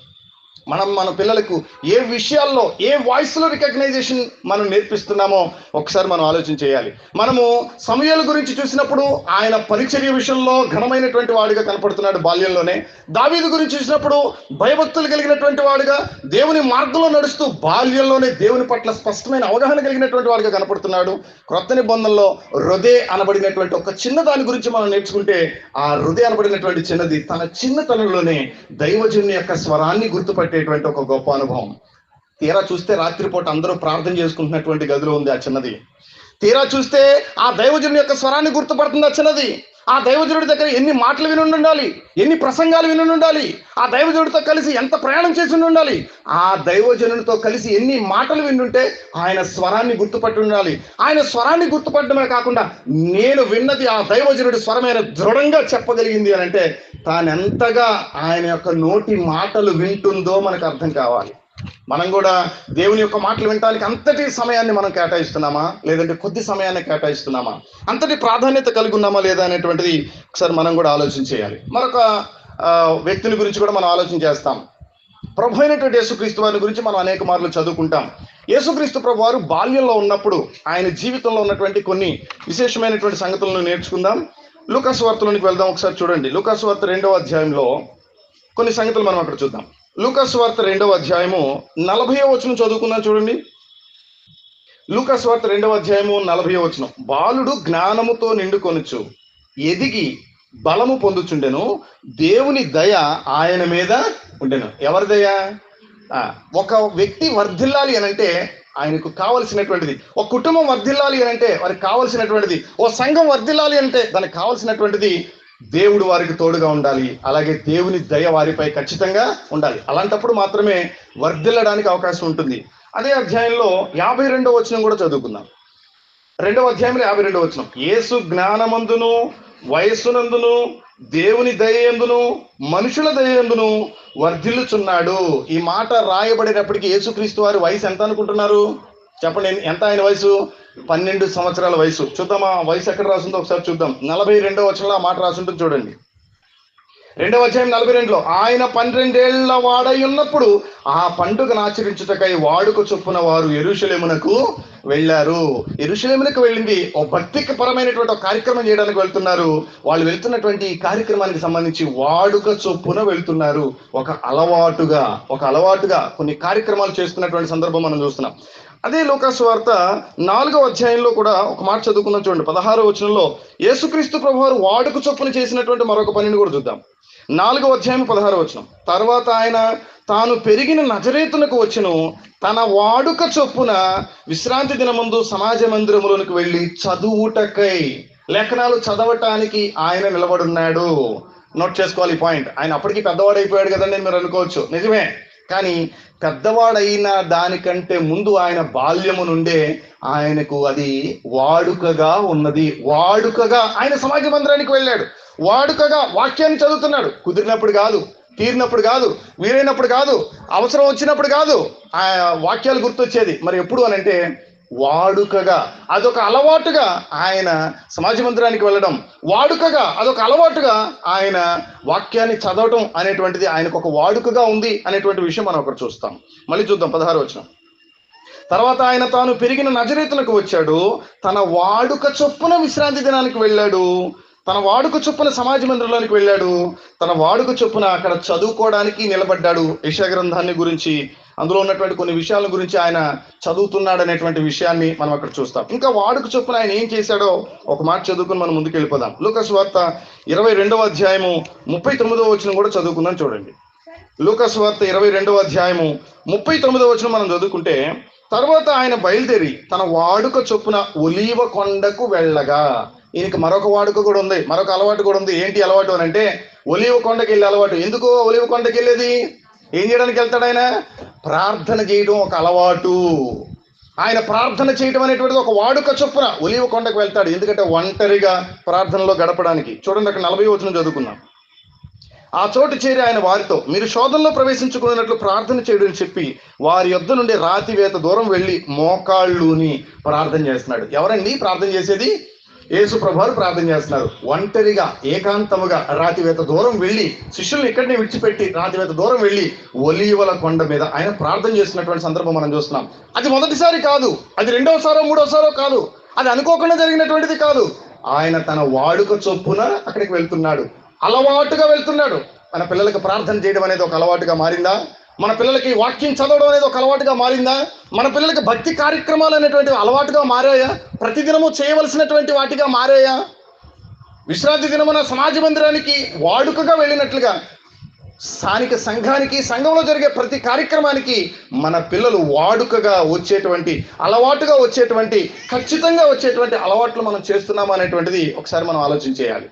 మన పిల్లలకు ఏ విషయాల్లో ఏ వాయిస్ లో రికగ్నైజేషన్ మనం నేర్పిస్తున్నామో ఒకసారి మనం ఆలోచన చేయాలి. మనము సమూయేలు గురించి చూసినప్పుడు ఆయన పరిచర్య విషయంలో ఘనమైనటువంటి వాడిగా కనపడుతున్నాడు బాల్యంలోనే. దావీదు గురించి చూసినప్పుడు భయభక్తులు కలిగినటువంటి వాడుగా దేవుని మార్గంలో నడుస్తూ బాల్యంలోనే దేవుని పట్ల స్పష్టమైన అవగాహన కలిగినటువంటి వాడిగా కనపడుతున్నాడు. క్రొత్త నిబంధనలో రొదే అనబడినటువంటి ఒక చిన్న దాని గురించి మనం నేర్చుకుంటే, ఆ రొదే అనబడినటువంటి చిన్నది తన చిన్నతనంలోనే దైవజనుని యొక్క స్వరాన్ని గుర్తుపట్టేటువంటి ఒక గొప్ప అనుభవం. తీరా చూస్తే రాత్రిపూట అందరూ ప్రార్థన చేసుకుంటున్నటువంటి గదిలో ఉంది ఆ చిన్నది. తీరా చూస్తే ఆ దైవజనుడి యొక్క స్వరాన్ని గుర్తుపడుతుంది ఆ చిన్నది. ఆ దైవజనుడి దగ్గర ఎన్ని మాటలు విని ఉండాలి, ఎన్ని ప్రసంగాలు విని ఉండాలి, ఆ దైవజనుడితో కలిసి ఎంత ప్రయాణం చేసి ఉండాలి, ఆ దైవజనుడితో కలిసి ఎన్ని మాటలు వింటుంటే ఆయన స్వరాన్ని గుర్తుపట్టి ఉండాలి. ఆయన స్వరాన్ని గుర్తుపట్టడమే కాకుండా నేను విన్నది ఆ దైవజనుడి స్వరమైన దృఢంగా చెప్పగలిగింది అని అంటే తానెంతగా ఆయన యొక్క నోటి మాటలు వింటుందో మనకు అర్థం కావాలి. మనం కూడా దేవుని యొక్క మాటలు వినడానికి అంతటి సమయాన్ని మనం కేటాయిస్తున్నామా, లేదంటే కొద్ది సమయాన్ని కేటాయిస్తున్నామా, అంతటి ప్రాధాన్యత కలిగి ఉన్నామా లేదా అనేటువంటిది ఒకసారి మనం కూడా ఆలోచన చేయాలి. మరొక వ్యక్తిని గురించి కూడా మనం ఆలోచన చేస్తాం. ప్రభు అయినటువంటి యేసుక్రీస్తు వారి గురించి మనం అనేక మార్లు చదువుకుంటాం. యేసుక్రీస్తు ప్రభు వారు బాల్యంలో ఉన్నప్పుడు ఆయన జీవితంలో ఉన్నటువంటి కొన్ని విశేషమైనటువంటి సంగతులను నేర్చుకుందాం. లూకాసు వార్తలోనికి వెళ్దాం. ఒకసారి చూడండి, లూకాసు వార్త 2వ అధ్యాయంలో కొన్ని సంగతులు మనం అక్కడ చూద్దాం. లూకాసు వార్త 2వ అధ్యాయము 40వ వచనం చదువుకుందాం. చూడండి, లూకాసు వార్త 2వ అధ్యాయము 40వ వచనం. బాలుడు జ్ఞానముతో నిండుకొనుచు ఎదిగి బలము పొందుచుండెను, దేవుని దయ ఆయన మీద ఉండెను. ఎవరి దయ? ఒక వ్యక్తి వర్ధిల్లాలి అని అంటే ఆయనకు కావలసినటువంటిది. ఒక కుటుంబం వర్ధిల్లాలి అని అంటే వారికి కావలసినటువంటిది, ఓ సంఘం వర్ధిల్లాలి అంటే దానికి కావలసినటువంటిది దేవుడు వారికి తోడుగా ఉండాలి. అలాగే దేవుని దయ వారిపై ఖచ్చితంగా ఉండాలి. అలాంటప్పుడు మాత్రమే వర్ధిల్లడానికి అవకాశం ఉంటుంది. అదే అధ్యాయంలో 52వ వచనం కూడా చదువుకుందాం. 2వ అధ్యాయంలో 52వ వచనం. యేసు జ్ఞానమందును వయస్సునందును దేవుని దయయందును మనుషుల దయయందును వర్ధిల్లుచున్నాడు. ఈ మాట రాయబడినప్పటికీ యేసుక్రీస్తు వారి వయసు ఎంత అనుకుంటున్నారు? చెప్పండి, ఎంత ఆయన వయసు? 12 సంవత్సరాల వయసు. చూద్దామా వయసు ఎక్కడ రాసిందో ఒకసారి చూద్దాం. 42వ వచనంలో ఆ మాట రాసుంటుంది చూడండి. 2వ అధ్యాయం 42లో ఆయన 12 ఏళ్ల వాడై ఉన్నప్పుడు ఆ పండుగను ఆచరించుటకై వాడుక చొప్పున వారు యెరూషలేమునకు వెళ్ళారు. యెరూషలేమునకు వెళ్ళింది ఓ భక్తికి పరమైనటువంటి ఒక కార్యక్రమం చేయడానికి వెళ్తున్నారు. వాళ్ళు వెళ్తున్నటువంటి ఈ కార్యక్రమానికి సంబంధించి వాడుక చొప్పున వెళ్తున్నారు. ఒక అలవాటుగా కొన్ని కార్యక్రమాలు చేస్తున్నటువంటి సందర్భం మనం చూస్తున్నాం. అదే లూకా సువార్త 4వ అధ్యాయంలో కూడా ఒక మాట చదువుకుందాం చూడండి. 16వ వచనంలో యేసుక్రీస్తు ప్రభువారు వాడుక చొప్పున చేసినటువంటి మరొక పనిని కూడా చూద్దాం. 4వ అధ్యాయం 16వ వచనం. తర్వాత ఆయన తాను పెరిగిన నజరేతునకు వచ్చెను, తన వాడుక చొప్పున విశ్రాంతి దినమందు సమాజ మందిరములోనికి వెళ్ళి చదువుటకై, లేఖనాలు చదవటానికి ఆయన నిలబడున్నాడు. నోట్ చేసుకోవాలి ఈ పాయింట్. ఆయన అప్పటికి పెద్దవాడైపోయాడు కదండి మీరు అనుకోవచ్చు, నిజమే. కానీ పెద్దవాడైన దానికంటే ముందు ఆయన బాల్యము నుండే ఆయనకు అది వాడుకగా ఉన్నది. వాడుకగా ఆయన సమాజ మందిరానికి వెళ్ళాడు. వాడుకగా వాక్యాన్ని చదువుతున్నాడు. కుదిరినప్పుడు కాదు, తీరినప్పుడు కాదు, వీలైనప్పుడు కాదు, అవసరం వచ్చినప్పుడు కాదు ఆ వాక్యాలు గుర్తొచ్చేది. మరి ఎప్పుడు అని అంటే వాడుకగా, అదొక అలవాటుగా ఆయన సమాజ మందిరానికి వెళ్ళడం, వాడుకగా అదొక అలవాటుగా ఆయన వాక్యాన్ని చదవటం అనేటువంటిది ఆయనకు ఒక వాడుకగా ఉంది అనేటువంటి విషయం మనం ఒకటి చూస్తాం. మళ్ళీ చూద్దాం 16వ వచనం. తర్వాత ఆయన తాను పెరిగిన నజరేతునకు వచ్చాడు, తన వాడుక చొప్పున విశ్రాంతి దినానికి వెళ్ళాడు, తన వాడుక చొప్పున సమాజ మందిరంలోనికి వెళ్ళాడు, తన వాడుక చొప్పున అక్కడ చదువుకోవడానికి నిలబడ్డాడు. యెషయా గ్రంథాన్ని గురించి, అందులో ఉన్నటువంటి కొన్ని విషయాల గురించి ఆయన చదువుతున్నాడు అనేటువంటి విషయాన్ని మనం అక్కడ చూస్తాం. ఇంకా వాడుక చొప్పున ఆయన ఏం చేశాడో ఒక మాట చదువుకుని మనం ముందుకు వెళ్ళిపోదాం. లూకా సువార్త 22వ అధ్యాయము 39వ వచనం కూడా చదువుకుందాం చూడండి. లూకా సువార్త 22వ అధ్యాయము 39వ వచనం మనం చదువుకుంటే, తర్వాత ఆయన బయలుదేరి తన వాడుక చొప్పున ఒలీవ కొండకు వెళ్ళగా. ఈయనకి మరొక వాడుక కూడా ఉంది, మరొక అలవాటు కూడా ఉంది. ఏంటి అలవాటు అని అంటే ఒలీవ కొండకి వెళ్ళే అలవాటు. ఎందుకు ఒలీవ కొండకి వెళ్ళేది? ఏం చేయడానికి వెళ్తాడు ఆయన? ప్రార్థన చేయడం ఒక అలవాటు. ఆయన ప్రార్థన చేయడం అనేటువంటిది ఒక వాడుక చొప్పున ఒలీవ కొండకు వెళ్తాడు. ఎందుకంటే ఒంటరిగా ప్రార్థనలో గడపడానికి. చూడండి అక్కడ 40వ వచనం చదువుకున్నాం. ఆ చోటు చేరి ఆయన వారితో, మీరు శోధనలో ప్రవేశించుకున్నట్లు ప్రార్థన చేయడం చెప్పి వారి యొద్ద నుండి రాతివేత దూరం వెళ్ళి మోకాళ్ళుని ప్రార్థన చేస్తున్నాడు. ఎవరండి ప్రార్థన చేసేది? యేసు ప్రభువారు ప్రార్థన చేస్తున్నారు. ఒంటరిగా ఏకాంతముగా రాతివేత దూరం వెళ్ళి, శిష్యులను ఇక్కడనే విడిచిపెట్టి రాతివేత దూరం వెళ్ళి ఒలీవల కొండ మీద ఆయన ప్రార్థన చేస్తున్నటువంటి సందర్భం మనం చూస్తున్నాం. అది మొదటిసారి కాదు, అది రెండవసారో మూడవసారో కాదు, అది అనుకోకుండా జరిగినటువంటిది కాదు. ఆయన తన వాడుక చొప్పున అక్కడికి వెళ్తున్నాడు, అలవాటుగా వెళ్తున్నాడు. మన పిల్లలకు ప్రార్థన చేయడం అనేది ఒక అలవాటుగా మారిందా? మన పిల్లలకి వాక్యం చదవడం అనేది ఒక అలవాటుగా మారిందా? మన పిల్లలకి భక్తి కార్యక్రమాలు అనేటువంటి అలవాటుగా మారాయా? ప్రతిదినము చేయవలసినటువంటి వాటిగా మారాయా? విశ్రాంతి దినమున సమాజ మందిరానికి వాడుకగా వెళ్ళినట్లుగా స్థానిక సంఘానికి, సంఘంలో జరిగే ప్రతి కార్యక్రమానికి మన పిల్లలు వాడుకగా వచ్చేటువంటి, అలవాటుగా వచ్చేటువంటి, ఖచ్చితంగా వచ్చేటువంటి అలవాట్లు మనం చేస్తున్నామా అనేటువంటిది ఒకసారి మనం ఆలోచించేయాలి.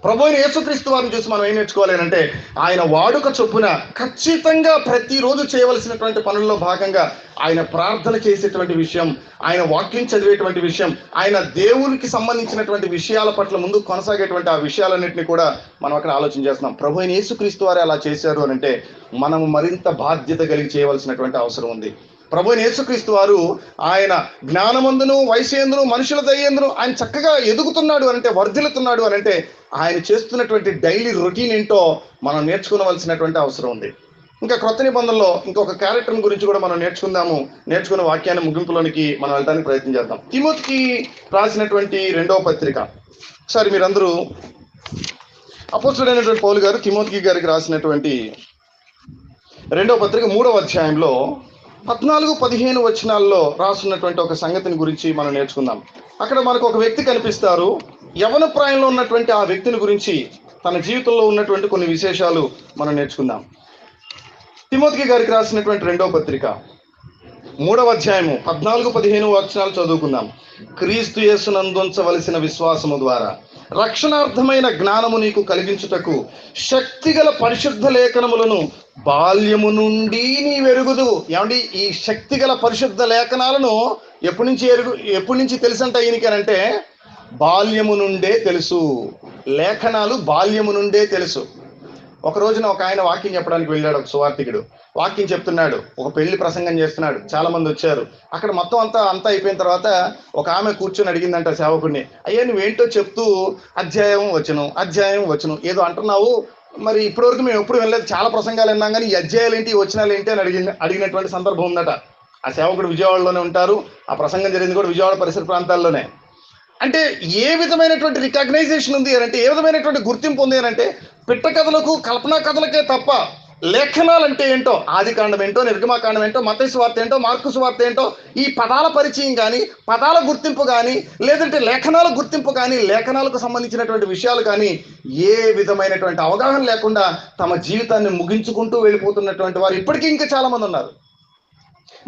ప్రభువైన యేసుక్రీస్తు వారిని చూసి మనం ఏం నేర్చుకోవాలి అంటే ఆయన వాడుక చొప్పున ఖచ్చితంగా ప్రతిరోజు చేయవలసినటువంటి పనుల్లో భాగంగా ఆయన ప్రార్థన చేసేటువంటి విషయం, ఆయన వాక్యం చదివేటువంటి విషయం, ఆయన దేవునికి సంబంధించినటువంటి విషయాల పట్ల ముందు కొనసాగేటువంటి ఆ విషయాలన్నింటినీ కూడా మనం అక్కడ ఆలోచన చేస్తున్నాం. ప్రభువైన యేసుక్రీస్తు వారు అలా చేశారు అని అంటే మనం మరింత బాధ్యత కలిగి చేయవలసినటువంటి అవసరం ఉంది. ప్రభువైన యేసుక్రీస్తు వారు ఆయన జ్ఞానమందును వయస్సు మనుషుల దయ్యందును ఆయన చక్కగా ఎదుగుతున్నాడు అనంటే, వర్ధిల్లుతున్నాడు అనంటే ఆయన చేస్తున్నటువంటి డైలీ రొటీన్ ఏంటో మనం నేర్చుకోవలసినటువంటి అవసరం ఉంది. ఇంకా క్రొత్త నిబంధనలో ఇంకొక క్యారెక్టర్ గురించి కూడా మనం నేర్చుకున్న వాక్యాన్ని ముగింపులోనికి మనం వెళ్ళడానికి ప్రయత్నం చేద్దాం. తిమోతికి రాసినటువంటి 2వ పత్రిక. ఒకసారి మీరందరూ అపోస్తలుడైనటువంటి పౌలు గారు తిమోతికి గారికి రాసినటువంటి 2వ పత్రిక 3వ అధ్యాయంలో 14-15 వచనాల్లో రాసున్నటువంటి ఒక సంగతిని గురించి మనం నేర్చుకుందాం. అక్కడ మనకు ఒక వ్యక్తి కనిపిస్తారు. యవన ప్రాయంలో ఉన్నటువంటి ఆ వ్యక్తిని గురించి, తన జీవితంలో ఉన్నటువంటి కొన్ని విశేషాలు మనం నేర్చుకుందాం. తిమోతికి గారికి రాసినటువంటి 2వ పత్రిక 3వ అధ్యాయము 14-15 వచనాలు చదువుకుందాం. క్రీస్తు యేసునందుంచవలసిన విశ్వాసము ద్వారా రక్షణార్థమైన జ్ఞానము నీకు కలిగించుటకు శక్తిగల పరిశుద్ధ లేఖనములను బాల్యము నుండి నీ వెరుగుదు. ఏమండి, ఈ శక్తిగల పరిశుద్ధ లేఖనాలను ఎప్పటి నుంచి తెలుసంట ఈయనకేనంటే బాల్యము నుండే తెలుసు. లేఖనాలు బాల్యము నుండే తెలుసు. ఒక రోజున ఒక ఆయన వాక్యం చెప్పడానికి వెళ్ళాడు. ఒక సువార్థికుడు వాక్యం చెప్తున్నాడు, ఒక పెళ్లి ప్రసంగం చేస్తున్నాడు. చాలా మంది వచ్చారు. అక్కడ మొత్తం అంతా అయిపోయిన తర్వాత ఒక ఆమె కూర్చొని అడిగిందంట సేవకుడిని, అయ్యా నువ్వేంటో చెప్తూ అధ్యాయం వచ్చును ఏదో అంటున్నావు, మరి ఇప్పటివరకు మేము ఎప్పుడు వెళ్ళలేదు, చాలా ప్రసంగాలు విన్నాం కానీ ఈ అధ్యాయాలు ఏంటి, వచనాలు ఏంటి అని అడిగినటువంటి సందర్భం ఉందట. ఆ సేవకుడు విజయవాడలోనే ఉంటారు. ఆ ప్రసంగం జరిగింది కూడా విజయవాడ పరిసర ప్రాంతాల్లోనే. అంటే ఏ విధమైనటువంటి రికగ్నైజేషన్ ఉంది అని అంటే, ఏ విధమైనటువంటి గుర్తింపు ఉంది అని అంటే, పిట్ట కథలకు కల్పనా కథలకే తప్ప లేఖనాలు అంటే ఏంటో, ఆది కాండం ఏంటో, నిర్గమాకాండం ఏంటో, మత్తయి సువార్త ఏంటో, మార్కు సువార్త ఏంటో, ఈ పదాల పరిచయం కానీ, పదాల గుర్తింపు కానీ, లేదంటే లేఖనాల గుర్తింపు కానీ, లేఖనాలకు సంబంధించినటువంటి విషయాలు కానీ ఏ విధమైనటువంటి అవగాహన లేకుండా తమ జీవితాన్ని ముగించుకుంటూ వెళ్ళిపోతున్నటువంటి వారు ఇప్పటికీ ఇంకా చాలా మంది ఉన్నారు.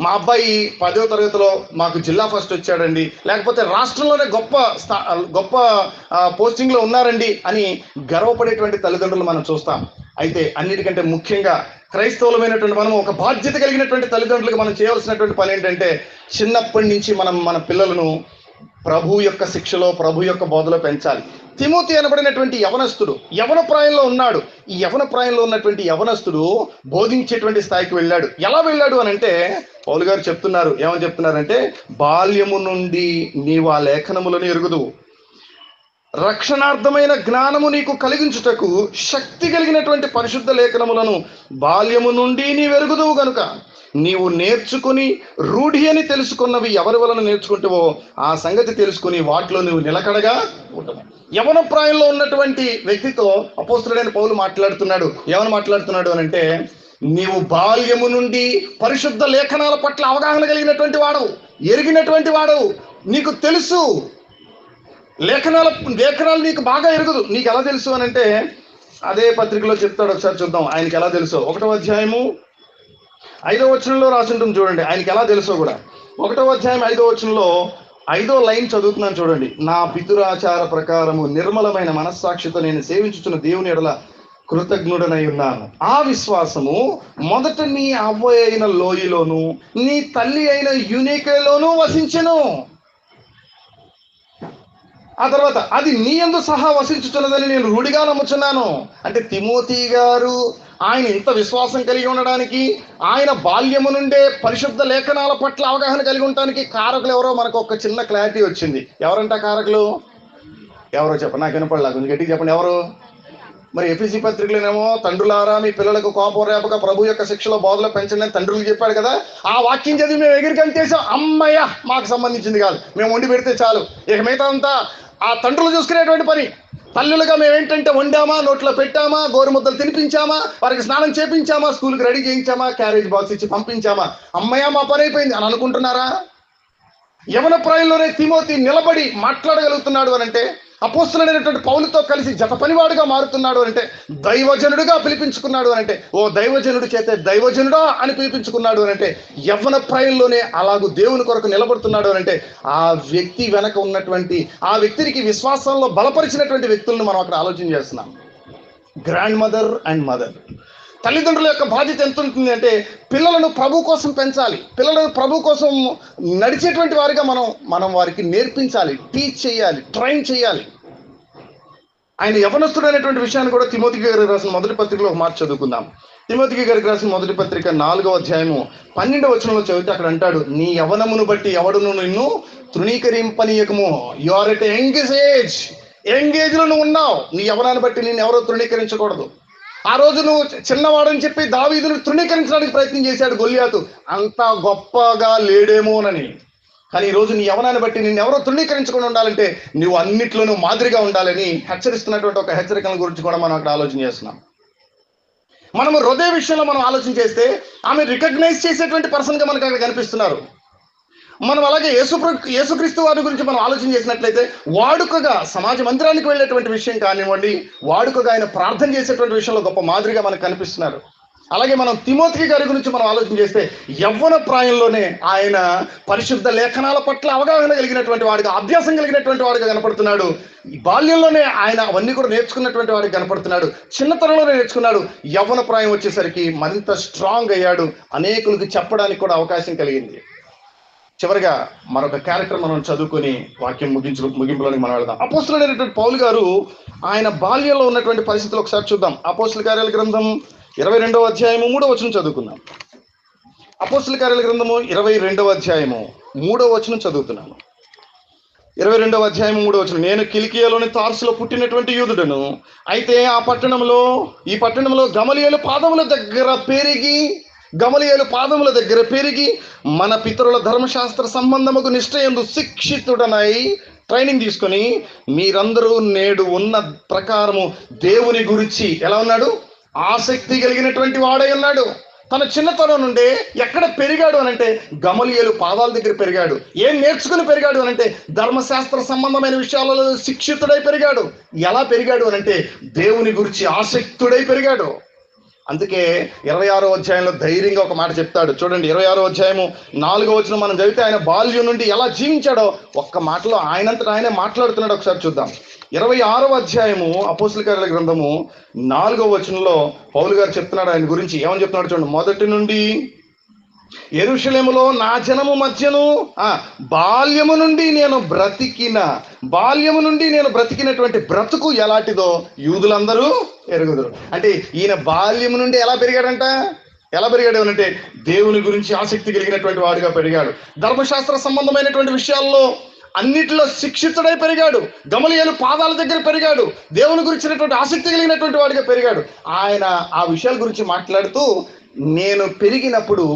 మా అబ్బాయి 10వ తరగతిలో మాకు జిల్లా ఫస్ట్ వచ్చాడండి, లేకపోతే రాష్ట్రంలోనే గొప్ప పోస్టింగ్లో ఉన్నారండి అని గర్వపడేటువంటి తల్లిదండ్రులు మనం చూస్తాం. అయితే అన్నిటికంటే ముఖ్యంగా క్రైస్తవులమైనటువంటి మనం ఒక బాధ్యత కలిగినటువంటి తల్లిదండ్రులకు మనం చేయవలసినటువంటి పని ఏంటంటే, చిన్నప్పటి నుంచి మనం మన పిల్లలను ప్రభు యొక్క శిక్షలో, ప్రభు యొక్క బోధలో పెంచాలి. తిమోతి అనబడినటువంటి యవనస్తుడు యవన ప్రాయంలో ఉన్నాడు. ఈ యవన ప్రాయంలో ఉన్నటువంటి యవనస్తుడు బోధించేటువంటి స్థాయికి వెళ్ళాడు. ఎలా వెళ్ళాడు అని అంటే, పౌలు గారు చెప్తున్నారు, ఏమని చెప్తున్నారంటే, బాల్యము నుండి నీవు ఆ లేఖనములను ఎరుగుదువు, రక్షణార్థమైన జ్ఞానము నీకు కలిగించుటకు శక్తి కలిగినటువంటి పరిశుద్ధ లేఖనములను బాల్యము నుండి నీ వెరుగుదువు గనుక నీవు నేర్చుకుని రూఢి అని తెలుసుకున్నవి ఎవరి వలన నేర్చుకుంటావో ఆ సంగతి తెలుసుకుని వాటిలో నువ్వు నిలకడగా ఉండవు. యవన ప్రాయంలో ఉన్నటువంటి వ్యక్తితో అపోస్తలుడైన పౌలు మాట్లాడుతున్నాడు. ఏమని మాట్లాడుతున్నాడు అని అంటే, నీవు బాల్యము నుండి పరిశుద్ధ లేఖనాల పట్ల అవగాహన కలిగినటువంటి వాడవు, ఎరిగినటువంటి వాడవు, నీకు తెలుసు. లేఖనాలు నీకు బాగా ఎరుగుదు. నీకు ఎలా తెలుసు అని అంటే, అదే పత్రికలో చెప్తాడు, ఒకసారి చూద్దాం ఆయనకి ఎలా తెలుసో. 1వ అధ్యాయము 5వ వచనంలో రాసి ఉంటుంది చూడండి, ఆయనకి ఎలా తెలుసో కూడా. 1వ అధ్యాయం 5వ వచనంలో 5వ లైన్ చదువుతున్నాను చూడండి. నా పితురాచార ప్రకారము నిర్మలమైన మనస్సాక్షితో నేను సేవించుచున్న దేవుని ఎడల కృతజ్ఞుడనై ఉన్నాను. ఆ విశ్వాసము మొదట నీ అవ్వ అయిన లోయలోను నీ తల్లి అయిన యూనికేలోనూ వసించెను. ఆ తర్వాత అది నీ యందు సహా వసించుతున్నదని నేను రూఢిగా నమ్ముచున్నాను. అంటే తిమోతి గారు ఆయన ఇంత విశ్వాసం కలిగి ఉండడానికి, ఆయన బాల్యము నుండే పరిశుద్ధ లేఖనాల పట్ల అవగాహన కలిగి ఉండడానికి కారకులు ఎవరో మనకు ఒక చిన్న క్లారిటీ వచ్చింది. ఎవరంట కారకులు? ఎవరో చెప్పండి, నాకు వినపడలా, కొంచెం గట్టిగా చెప్పండి ఎవరు. మరి ఎఫీసీ పత్రికలోనేమో తండ్రులారా మీ పిల్లలకు కోపం రేపక ప్రభు యొక్క శిక్షలో బోధలో పెంచండి అని తండ్రులు చెప్పాడు కదా. ఆ వాక్యం చదివి మేము ఎగిరికంటేసాం, అమ్మయ్య మాకు సంబంధించింది కాదు, మేము వండి పెడితే చాలు, ఇక మిగతా అంతా ఆ తండ్రులు చూసుకునేటువంటి పని. తల్లులుగా మేము ఏంటంటే వండామా, నోట్లో పెట్టామా, గోరుముద్దలు తినిపించామా, వారికి స్నానం చేపించామా, స్కూల్కి రెడీ చేయించామా, క్యారేజ్ బాక్స్ ఇచ్చి పంపించామా, అమ్మయ్య మా పని అయిపోయింది అని అనుకుంటున్నారా? యవన ప్రాయంలోనే తిమోతి నిలబడి మాట్లాడగలుగుతున్నాడు అని అంటే, అపోస్తలుడైనటువంటి పౌలుతో కలిసి జత పనివాడుగా మారుతున్నాడు అంటే, దైవజనుడిగా పిలిపించుకున్నాడు అని అంటే, ఓ దైవజనుడి చేతే దైవజనుడా అని పిలిపించుకున్నాడు అని అంటే, యవ్వన ప్రాయంలోనే అలాగూ దేవుని కొరకు నిలబడుతున్నాడు అని అంటే, ఆ వ్యక్తి వెనక ఉన్నటువంటి, ఆ వ్యక్తికి విశ్వాసంలో బలపరిచినటువంటి వ్యక్తులను మనం అక్కడ ఆలోచన చేస్తున్నాం. గ్రాండ్ మదర్ అండ్ మదర్, తల్లిదండ్రుల యొక్క బాధ్యత ఎంత ఉంటుంది అంటే, పిల్లలను ప్రభు కోసం పెంచాలి, పిల్లలను ప్రభు కోసం నడిచేటువంటి వారిగా మనం వారికి నేర్పించాలి, టీచ్ చేయాలి, ట్రైన్ చేయాలి. ఆయన యవనస్తుడు అనేటువంటి విషయాన్ని కూడా తిమోతికి గారికి రాసిన మొదటి పత్రికలో ఒక మాట చదువుకుందాం. తిమోతికి గారికి రాసిన మొదటి పత్రిక 4వ అధ్యాయము 12వ వచనంలో చదివితే అక్కడ అంటాడు, నీ యవనమును బట్టి ఎవడును నిన్ను తృణీకరింపనీయకము. You are at young age లో నువ్వు ఉన్నావు, నీ యవనాన్ని బట్టి నేను ఎవరో తృణీకరించకూడదు. ఆ రోజు నువ్వు చిన్నవాడని చెప్పి దావీదును తృణీకరించడానికి ప్రయత్నం చేశాడు గొల్లియాతు, అంత గొప్పగా లేడేమోనని. కానీ ఈ రోజు నీ యవనాన్ని బట్టి నిన్ను ఎవరో తృణీకరించకుండా ఉండాలంటే నువ్వు అన్నిట్లోనూ మాదిరిగా ఉండాలని హెచ్చరిస్తున్నటువంటి ఒక హెచ్చరికల గురించి కూడా మనం అక్కడ ఆలోచన చేస్తున్నాం. మనము హృదయ విషయంలో మనం ఆలోచన చేస్తే ఆమె రికగ్నైజ్ చేసేటువంటి పర్సన్గా మనకు అక్కడ కనిపిస్తున్నారు. మనం అలాగే యేసుక్రీస్తు వారి గురించి మనం ఆలోచన చేసినట్లయితే, వాడుకగా సమాజ మందిరానికి వెళ్ళేటువంటి విషయం కానివ్వండి, వాడుకగా ఆయన ప్రార్థన చేసేటువంటి విషయంలో గొప్ప మాదిరిగా మనకు కనిపిస్తున్నారు. అలాగే మనం తిమోతి గారి గురించి మనం ఆలోచన చేస్తే యవ్వన ప్రాయంలోనే ఆయన పరిశుద్ధ లేఖనాల పట్ల అవగాహన కలిగినటువంటి వాడిగా, అభ్యాసం కలిగినటువంటి వాడిగా కనపడుతున్నాడు. ఈ బాల్యంలోనే ఆయన అవన్నీ కూడా నేర్చుకున్నటువంటి వాడికి కనపడుతున్నాడు. చిన్నతనంలోనే నేర్చుకున్నాడు. యవ్వన ప్రాయం వచ్చేసరికి మరింత స్ట్రాంగ్ అయ్యాడు. అనేకులకు చెప్పడానికి కూడా అవకాశం కలిగింది. చివరిగా మరొక క్యారెక్టర్ మనం చదువుకొని వాక్యం ముగింపులోనికి మనం వెళ్దాం. అపోస్తులుడైనటువంటి పౌలు గారు ఆయన బాల్యంలో ఉన్నటువంటి పరిస్థితులు ఒకసారి చూద్దాం. అపోస్తుల కార్యాల గ్రంథం 22వ అధ్యాయము 3వ వచనం చదువుకుందాం. అపోస్తుల కార్యాల గ్రంథము 22వ అధ్యాయము 3వ వచనం చదువుతున్నాను. 22వ అధ్యాయం 3వ వచనం. నేను కిలికియాలోని తార్సులో పుట్టినటువంటి యూదుడను, అయితే ఈ పట్టణంలో గమలీయేలు పాదముల దగ్గర పెరిగి మన పితరుల ధర్మశాస్త్ర సంబంధముకు నిష్ఠయందు శిక్షితుడనై ట్రైనింగ్ తీసుకొని మీరందరూ నేడు ఉన్న ప్రకారము దేవుని గురించి ఎలా ఉన్నాడు? ఆసక్తి కలిగినటువంటి వాడై ఉన్నాడు. తన చిన్నతనం నుండే ఎక్కడ పెరిగాడు అనంటే గమలీయేలు పాదాల దగ్గర పెరిగాడు. ఏం నేర్చుకుని పెరిగాడు అనంటే ధర్మశాస్త్ర సంబంధమైన విషయాలలో శిక్షితుడై పెరిగాడు. ఎలా పెరిగాడు అనంటే దేవుని గురించి ఆసక్తుడై పెరిగాడు. అందుకే 26వ అధ్యాయంలో ధైర్యంగా ఒక మాట చెప్తాడు. చూడండి, 26వ అధ్యాయము 4వ వచనం మనం చదివితే ఆయన బాల్యం నుండి ఎలా జీవించాడో ఒక్క మాటలో ఆయనంతటా ఆయనే మాట్లాడుతున్నాడు. ఒకసారి చూద్దాం. 26వ అధ్యాయము అపోస్తుల కార్యాల గ్రంథము 4వ వచనంలో పౌలు గారు చెప్తున్నాడు ఆయన గురించి. ఏమని చెప్తున్నాడు చూడండి. మొదటి నుండి యెరూషలేములో నా జనము మధ్యను బాల్యము నుండి నేను బ్రతికినటువంటి బ్రతుకు ఎలాంటిదో యూదులందరూ ఎరుగుదురు. అంటే ఈయన బాల్యము నుండి ఎలా పెరిగాడు అంటే దేవుని గురించి ఆసక్తి కలిగినటువంటి వాడిగా పెరిగాడు. ధర్మశాస్త్ర సంబంధమైనటువంటి విషయాల్లో అన్నిటిలో శిక్షితుడై పెరిగాడు. గమలీయేలు పాదాల దగ్గర పెరిగాడు. దేవుని గురించినటువంటి ఆసక్తి కలిగినటువంటి వాడిగా పెరిగాడు. ఆయన ఆ విషయాల గురించి మాట్లాడుతూ, నేను పెరిగినప్పుడు,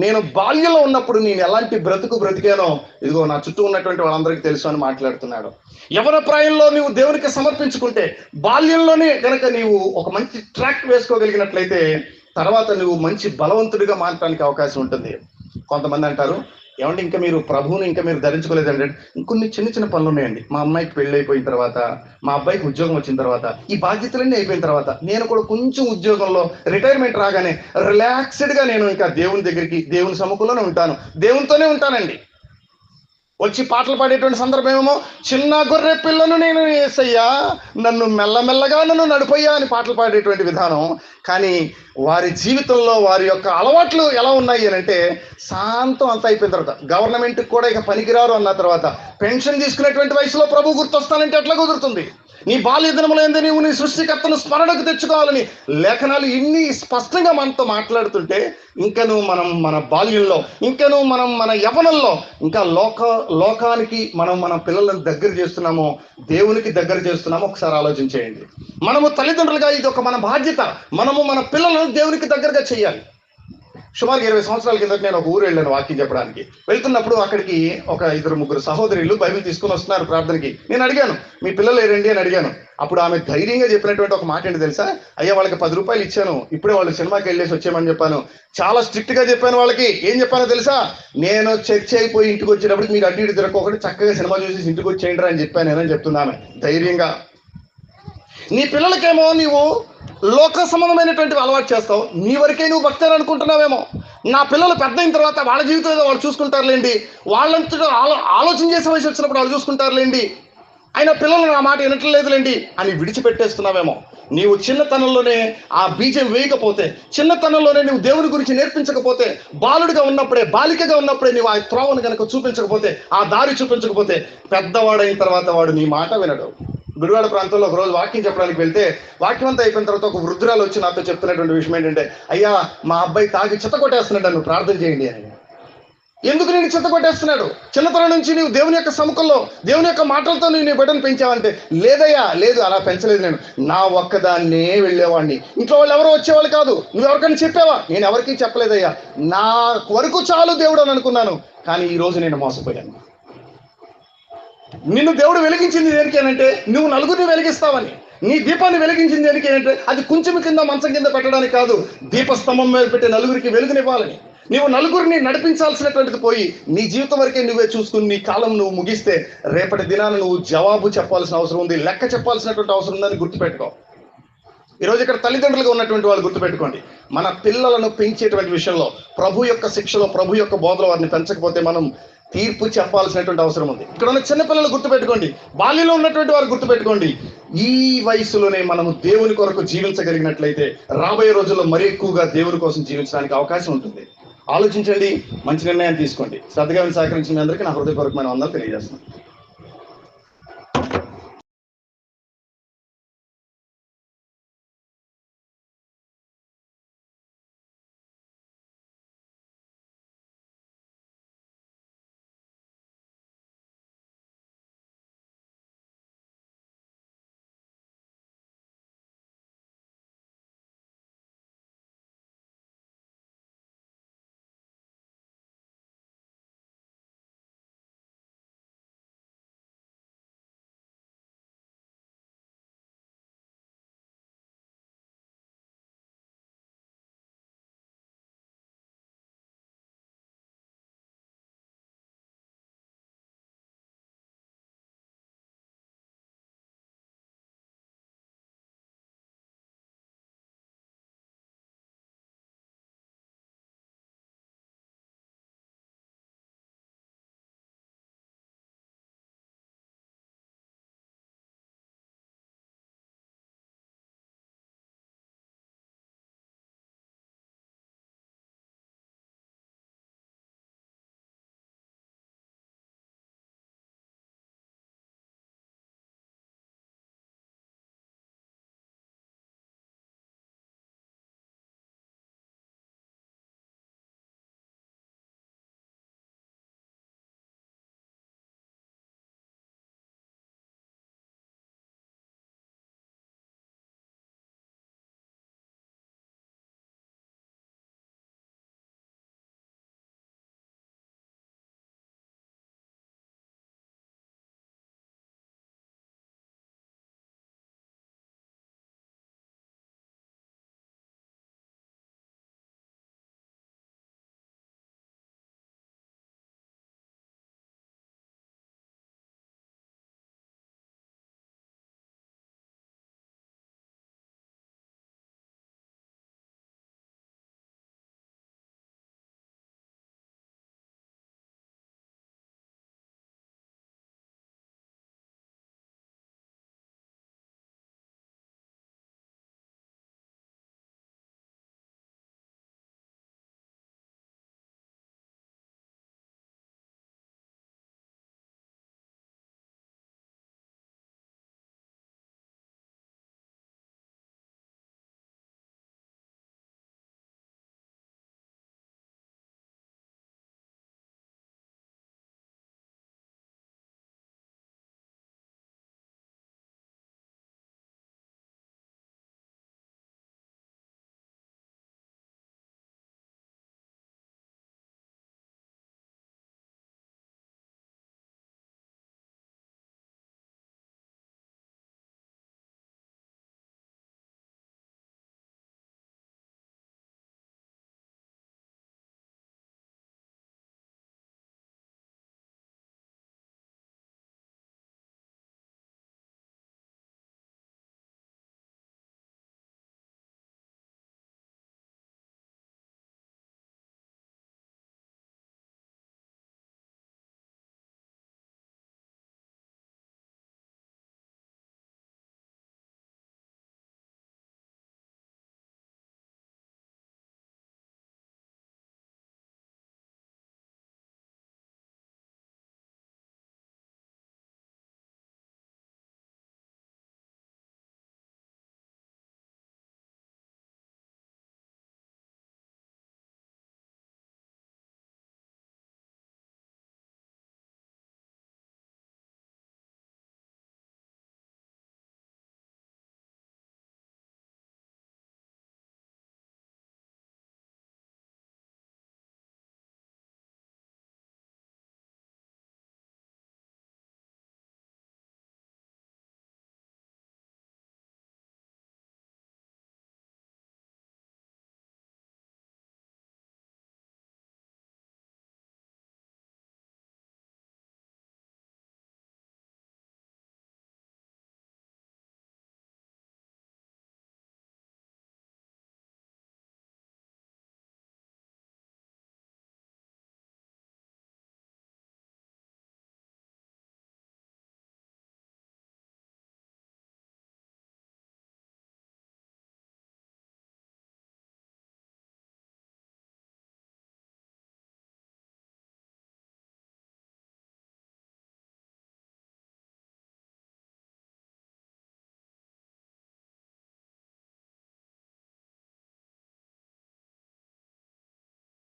నేను బాల్యంలో ఉన్నప్పుడు నేను ఎలాంటి బ్రతికానో ఇదిగో నా చుట్టూ ఉన్నటువంటి వాళ్ళందరికీ తెలుసు అని మాట్లాడుతున్నాడు. యవ్వన ప్రాయంలో నీవు దేవునికి సమర్పించుకుంటే, బాల్యంలోనే కనుక నీవు ఒక మంచి ట్రాక్ వేసుకోగలిగినట్లయితే తర్వాత నువ్వు మంచి బలవంతుడిగా మారడానికి అవకాశం ఉంటుంది. కొంతమంది అంటారు, ఏమంటే ఇంకా మీరు ప్రభువుని ఇంకా మీరు ధరించుకోలేదండి. ఇంకొన్ని చిన్న చిన్న పనులు ఉన్నాయండి. మా అమ్మాయికి పెళ్ళి అయిపోయిన తర్వాత, మా అబ్బాయికి ఉద్యోగం వచ్చిన తర్వాత, ఈ బాధ్యతలన్నీ అయిపోయిన తర్వాత నేను కూడా కొంచెం ఉద్యోగంలో రిటైర్మెంట్ రాగానే రిలాక్స్డ్గా నేను ఇంకా దేవుని దగ్గరికి, దేవుని సముఖంలోనే ఉంటాను, దేవునితోనే ఉంటానండి. వచ్చి పాటలు పాడేటువంటి సందర్భం ఏమో, చిన్న గొర్రె పిల్లను నేను యేసయ్యా, నన్ను మెల్లమెల్లగా నన్ను నడిపోయా అని పాటలు పాడేటువంటి విధానం. కానీ వారి జీవితంలో వారి యొక్క అలవాట్లు ఎలా ఉన్నాయి అని అంటే, శాంతం అంతా అయిపోయిన తర్వాత, గవర్నమెంట్కి కూడా ఇక పనికిరారు అన్న తర్వాత, పెన్షన్ తీసుకునేటువంటి వయసులో ప్రభు గుర్తొస్తానంటే ఎట్లా కుదురుతుంది? నీ బాల్య దినములో ఏంది నీవు నీ సృష్టికర్తను స్మరణకు తెచ్చుకోవాలని లేఖనాలు ఇన్ని స్పష్టంగా మనతో మాట్లాడుతుంటే, ఇంకను మనం మన బాల్యంలో, ఇంకను మనం మన యవ్వనంలో ఇంకా లోకానికి మనం మన పిల్లలను దగ్గర చేస్తున్నామో, దేవునికి దగ్గర చేస్తున్నామో ఒకసారి ఆలోచన చేయండి. మనము తల్లిదండ్రులుగా ఇది ఒక మన బాధ్యత. మనము మన పిల్లలను దేవునికి దగ్గరగా చేయాలి. సుమారు 20 సంవత్సరాల కింద నేను ఒక ఊరు వెళ్ళాను వాక్యం చెప్పడానికి. వెళ్తున్నప్పుడు అక్కడికి ఒక 2-3 సహోదరులు బైబిల్ తీసుకుని వస్తున్నారు ప్రార్థనకి. నేను అడిగాను, మీ పిల్లలు ఏరండి అని అడిగాను. అప్పుడు ఆమె ధైర్యంగా చెప్పినటువంటి ఒక మాట ఏంటి తెలుసా? అయ్యా, వాళ్ళకి 10 రూపాయలు ఇచ్చాను, ఇప్పుడే వాళ్ళు సినిమాకి వెళ్ళేసి వచ్చామని చెప్పాను. చాలా స్ట్రిక్ట్ గా చెప్పాను వాళ్ళకి. ఏం చెప్పానో తెలుసా? నేను చర్చ అయిపోయి ఇంటికి వచ్చేటప్పుడు మీరు అడ్డు ఇటు తిరగకుండా చక్కగా సినిమా చూసి ఇంటికి వచ్చేయండి అని చెప్పాను నేనని చెప్తున్నాను ధైర్యంగా. నీ పిల్లలకేమో నీవు లోక సంబంధమైనటువంటి అలవాటు చేస్తావు, నీ వరకే నువ్వు భక్తి అనుకుంటున్నావేమో. నా పిల్లలు పెద్ద అయిన తర్వాత వాళ్ళ జీవితం ఏదో వాళ్ళు చూసుకుంటారులేండి, వాళ్ళంతటా ఆలోచన చేసే వయసు వచ్చినప్పుడు వాళ్ళు చూసుకుంటారులేండి, ఆయన పిల్లలు నా మాట వినట్లేదులేండి అని విడిచిపెట్టేస్తున్నావేమో. నీవు చిన్నతనంలోనే ఆ బీజం వేయకపోతే, చిన్నతనంలోనే నువ్వు దేవుని గురించి నేర్పించకపోతే, బాలుడిగా ఉన్నప్పుడే, బాలికగా ఉన్నప్పుడే నువ్వు ఆ త్రోవను కనుక చూపించకపోతే, ఆ దారి చూపించకపోతే, పెద్దవాడైన తర్వాత వాడు నీ మాట వినడు. గుడివాడ ప్రాంతంలో ఒక రోజు వాక్యం చెప్పడానికి వెళ్తే, వాక్యం అంతా అయిపోయిన తర్వాత ఒక వృద్ధురాలు వచ్చి నాతో చెప్తున్నటువంటి విషయం ఏంటంటే, అయ్యా, మా అబ్బాయి తాగి చెత్త కొట్టేస్తున్నాడు, నువ్వు ప్రార్థన చేయండి అని. ఎందుకు నేను చెత్త కొట్టేస్తున్నాడు? చిన్నతనం నుంచి నీవు దేవుని యొక్క సముఖంలో, దేవుని యొక్క మాటలతో నీ బిడ్డను పెంచావంటే, లేదయ్యా, లేదు, అలా పెంచలేదు, నేను నా ఒక్కదాన్నే వెళ్ళేవాడిని, ఇంట్లో వాళ్ళు ఎవరో వచ్చేవాళ్ళు కాదు. నువ్వు ఎవరికైనా చెప్పావా? నేను ఎవరికీ చెప్పలేదయ్యా, నా వరకు చాలు దేవుడు అని అనుకున్నాను. కానీ ఈ రోజు నేను మోసపోయాను. నిన్ను దేవుడు వెలిగించింది దేనికి అంటే నువ్వు నలుగురిని వెలిగిస్తావని. నీ దీపాన్ని వెలిగించింది దేనికి అంటే అది కొంచెం కింద మంచం కింద పెట్టడానికి కాదు, దీపస్తంభం మీద పెట్టి నలుగురికి వెలుగునివ్వాలని. నువ్వు నలుగురిని నడిపించాల్సినటువంటిది పోయి నీ జీవితం వరకే నువ్వే చూసుకుని నీ కాలం నువ్వు ముగిస్తే రేపటి దినాన నువ్వు జవాబు చెప్పాల్సిన అవసరం ఉంది, లెక్క చెప్పాల్సినటువంటి అవసరం ఉందని గుర్తుపెట్టుకో. ఈరోజు ఇక్కడ తల్లిదండ్రులుగా ఉన్నటువంటి వాళ్ళు గుర్తుపెట్టుకోండి, మన పిల్లలను పెంచేటువంటి విషయంలో ప్రభు యొక్క శిక్షలో, ప్రభు యొక్క బోధలో వారిని పెంచకపోతే మనం తీర్పు చెప్పాల్సినటువంటి అవసరం ఉంది. ఇక్కడ ఉన్న చిన్నపిల్లలు గుర్తుపెట్టుకోండి, బాల్యంలో ఉన్నటువంటి వారు గుర్తుపెట్టుకోండి, ఈ వయసులోనే మనము దేవుని కొరకు జీవించగలిగినట్లయితే రాబోయే రోజుల్లో మరీ ఎక్కువగా దేవుని కోసం జీవించడానికి అవకాశం ఉంటుంది. ఆలోచించండి, మంచి నిర్ణయం తీసుకోండి. శ్రద్ధగా సహకరించిన అందరికీ నా హృదయపూర్వకమైన వందనాలు తెలియజేస్తున్నాను.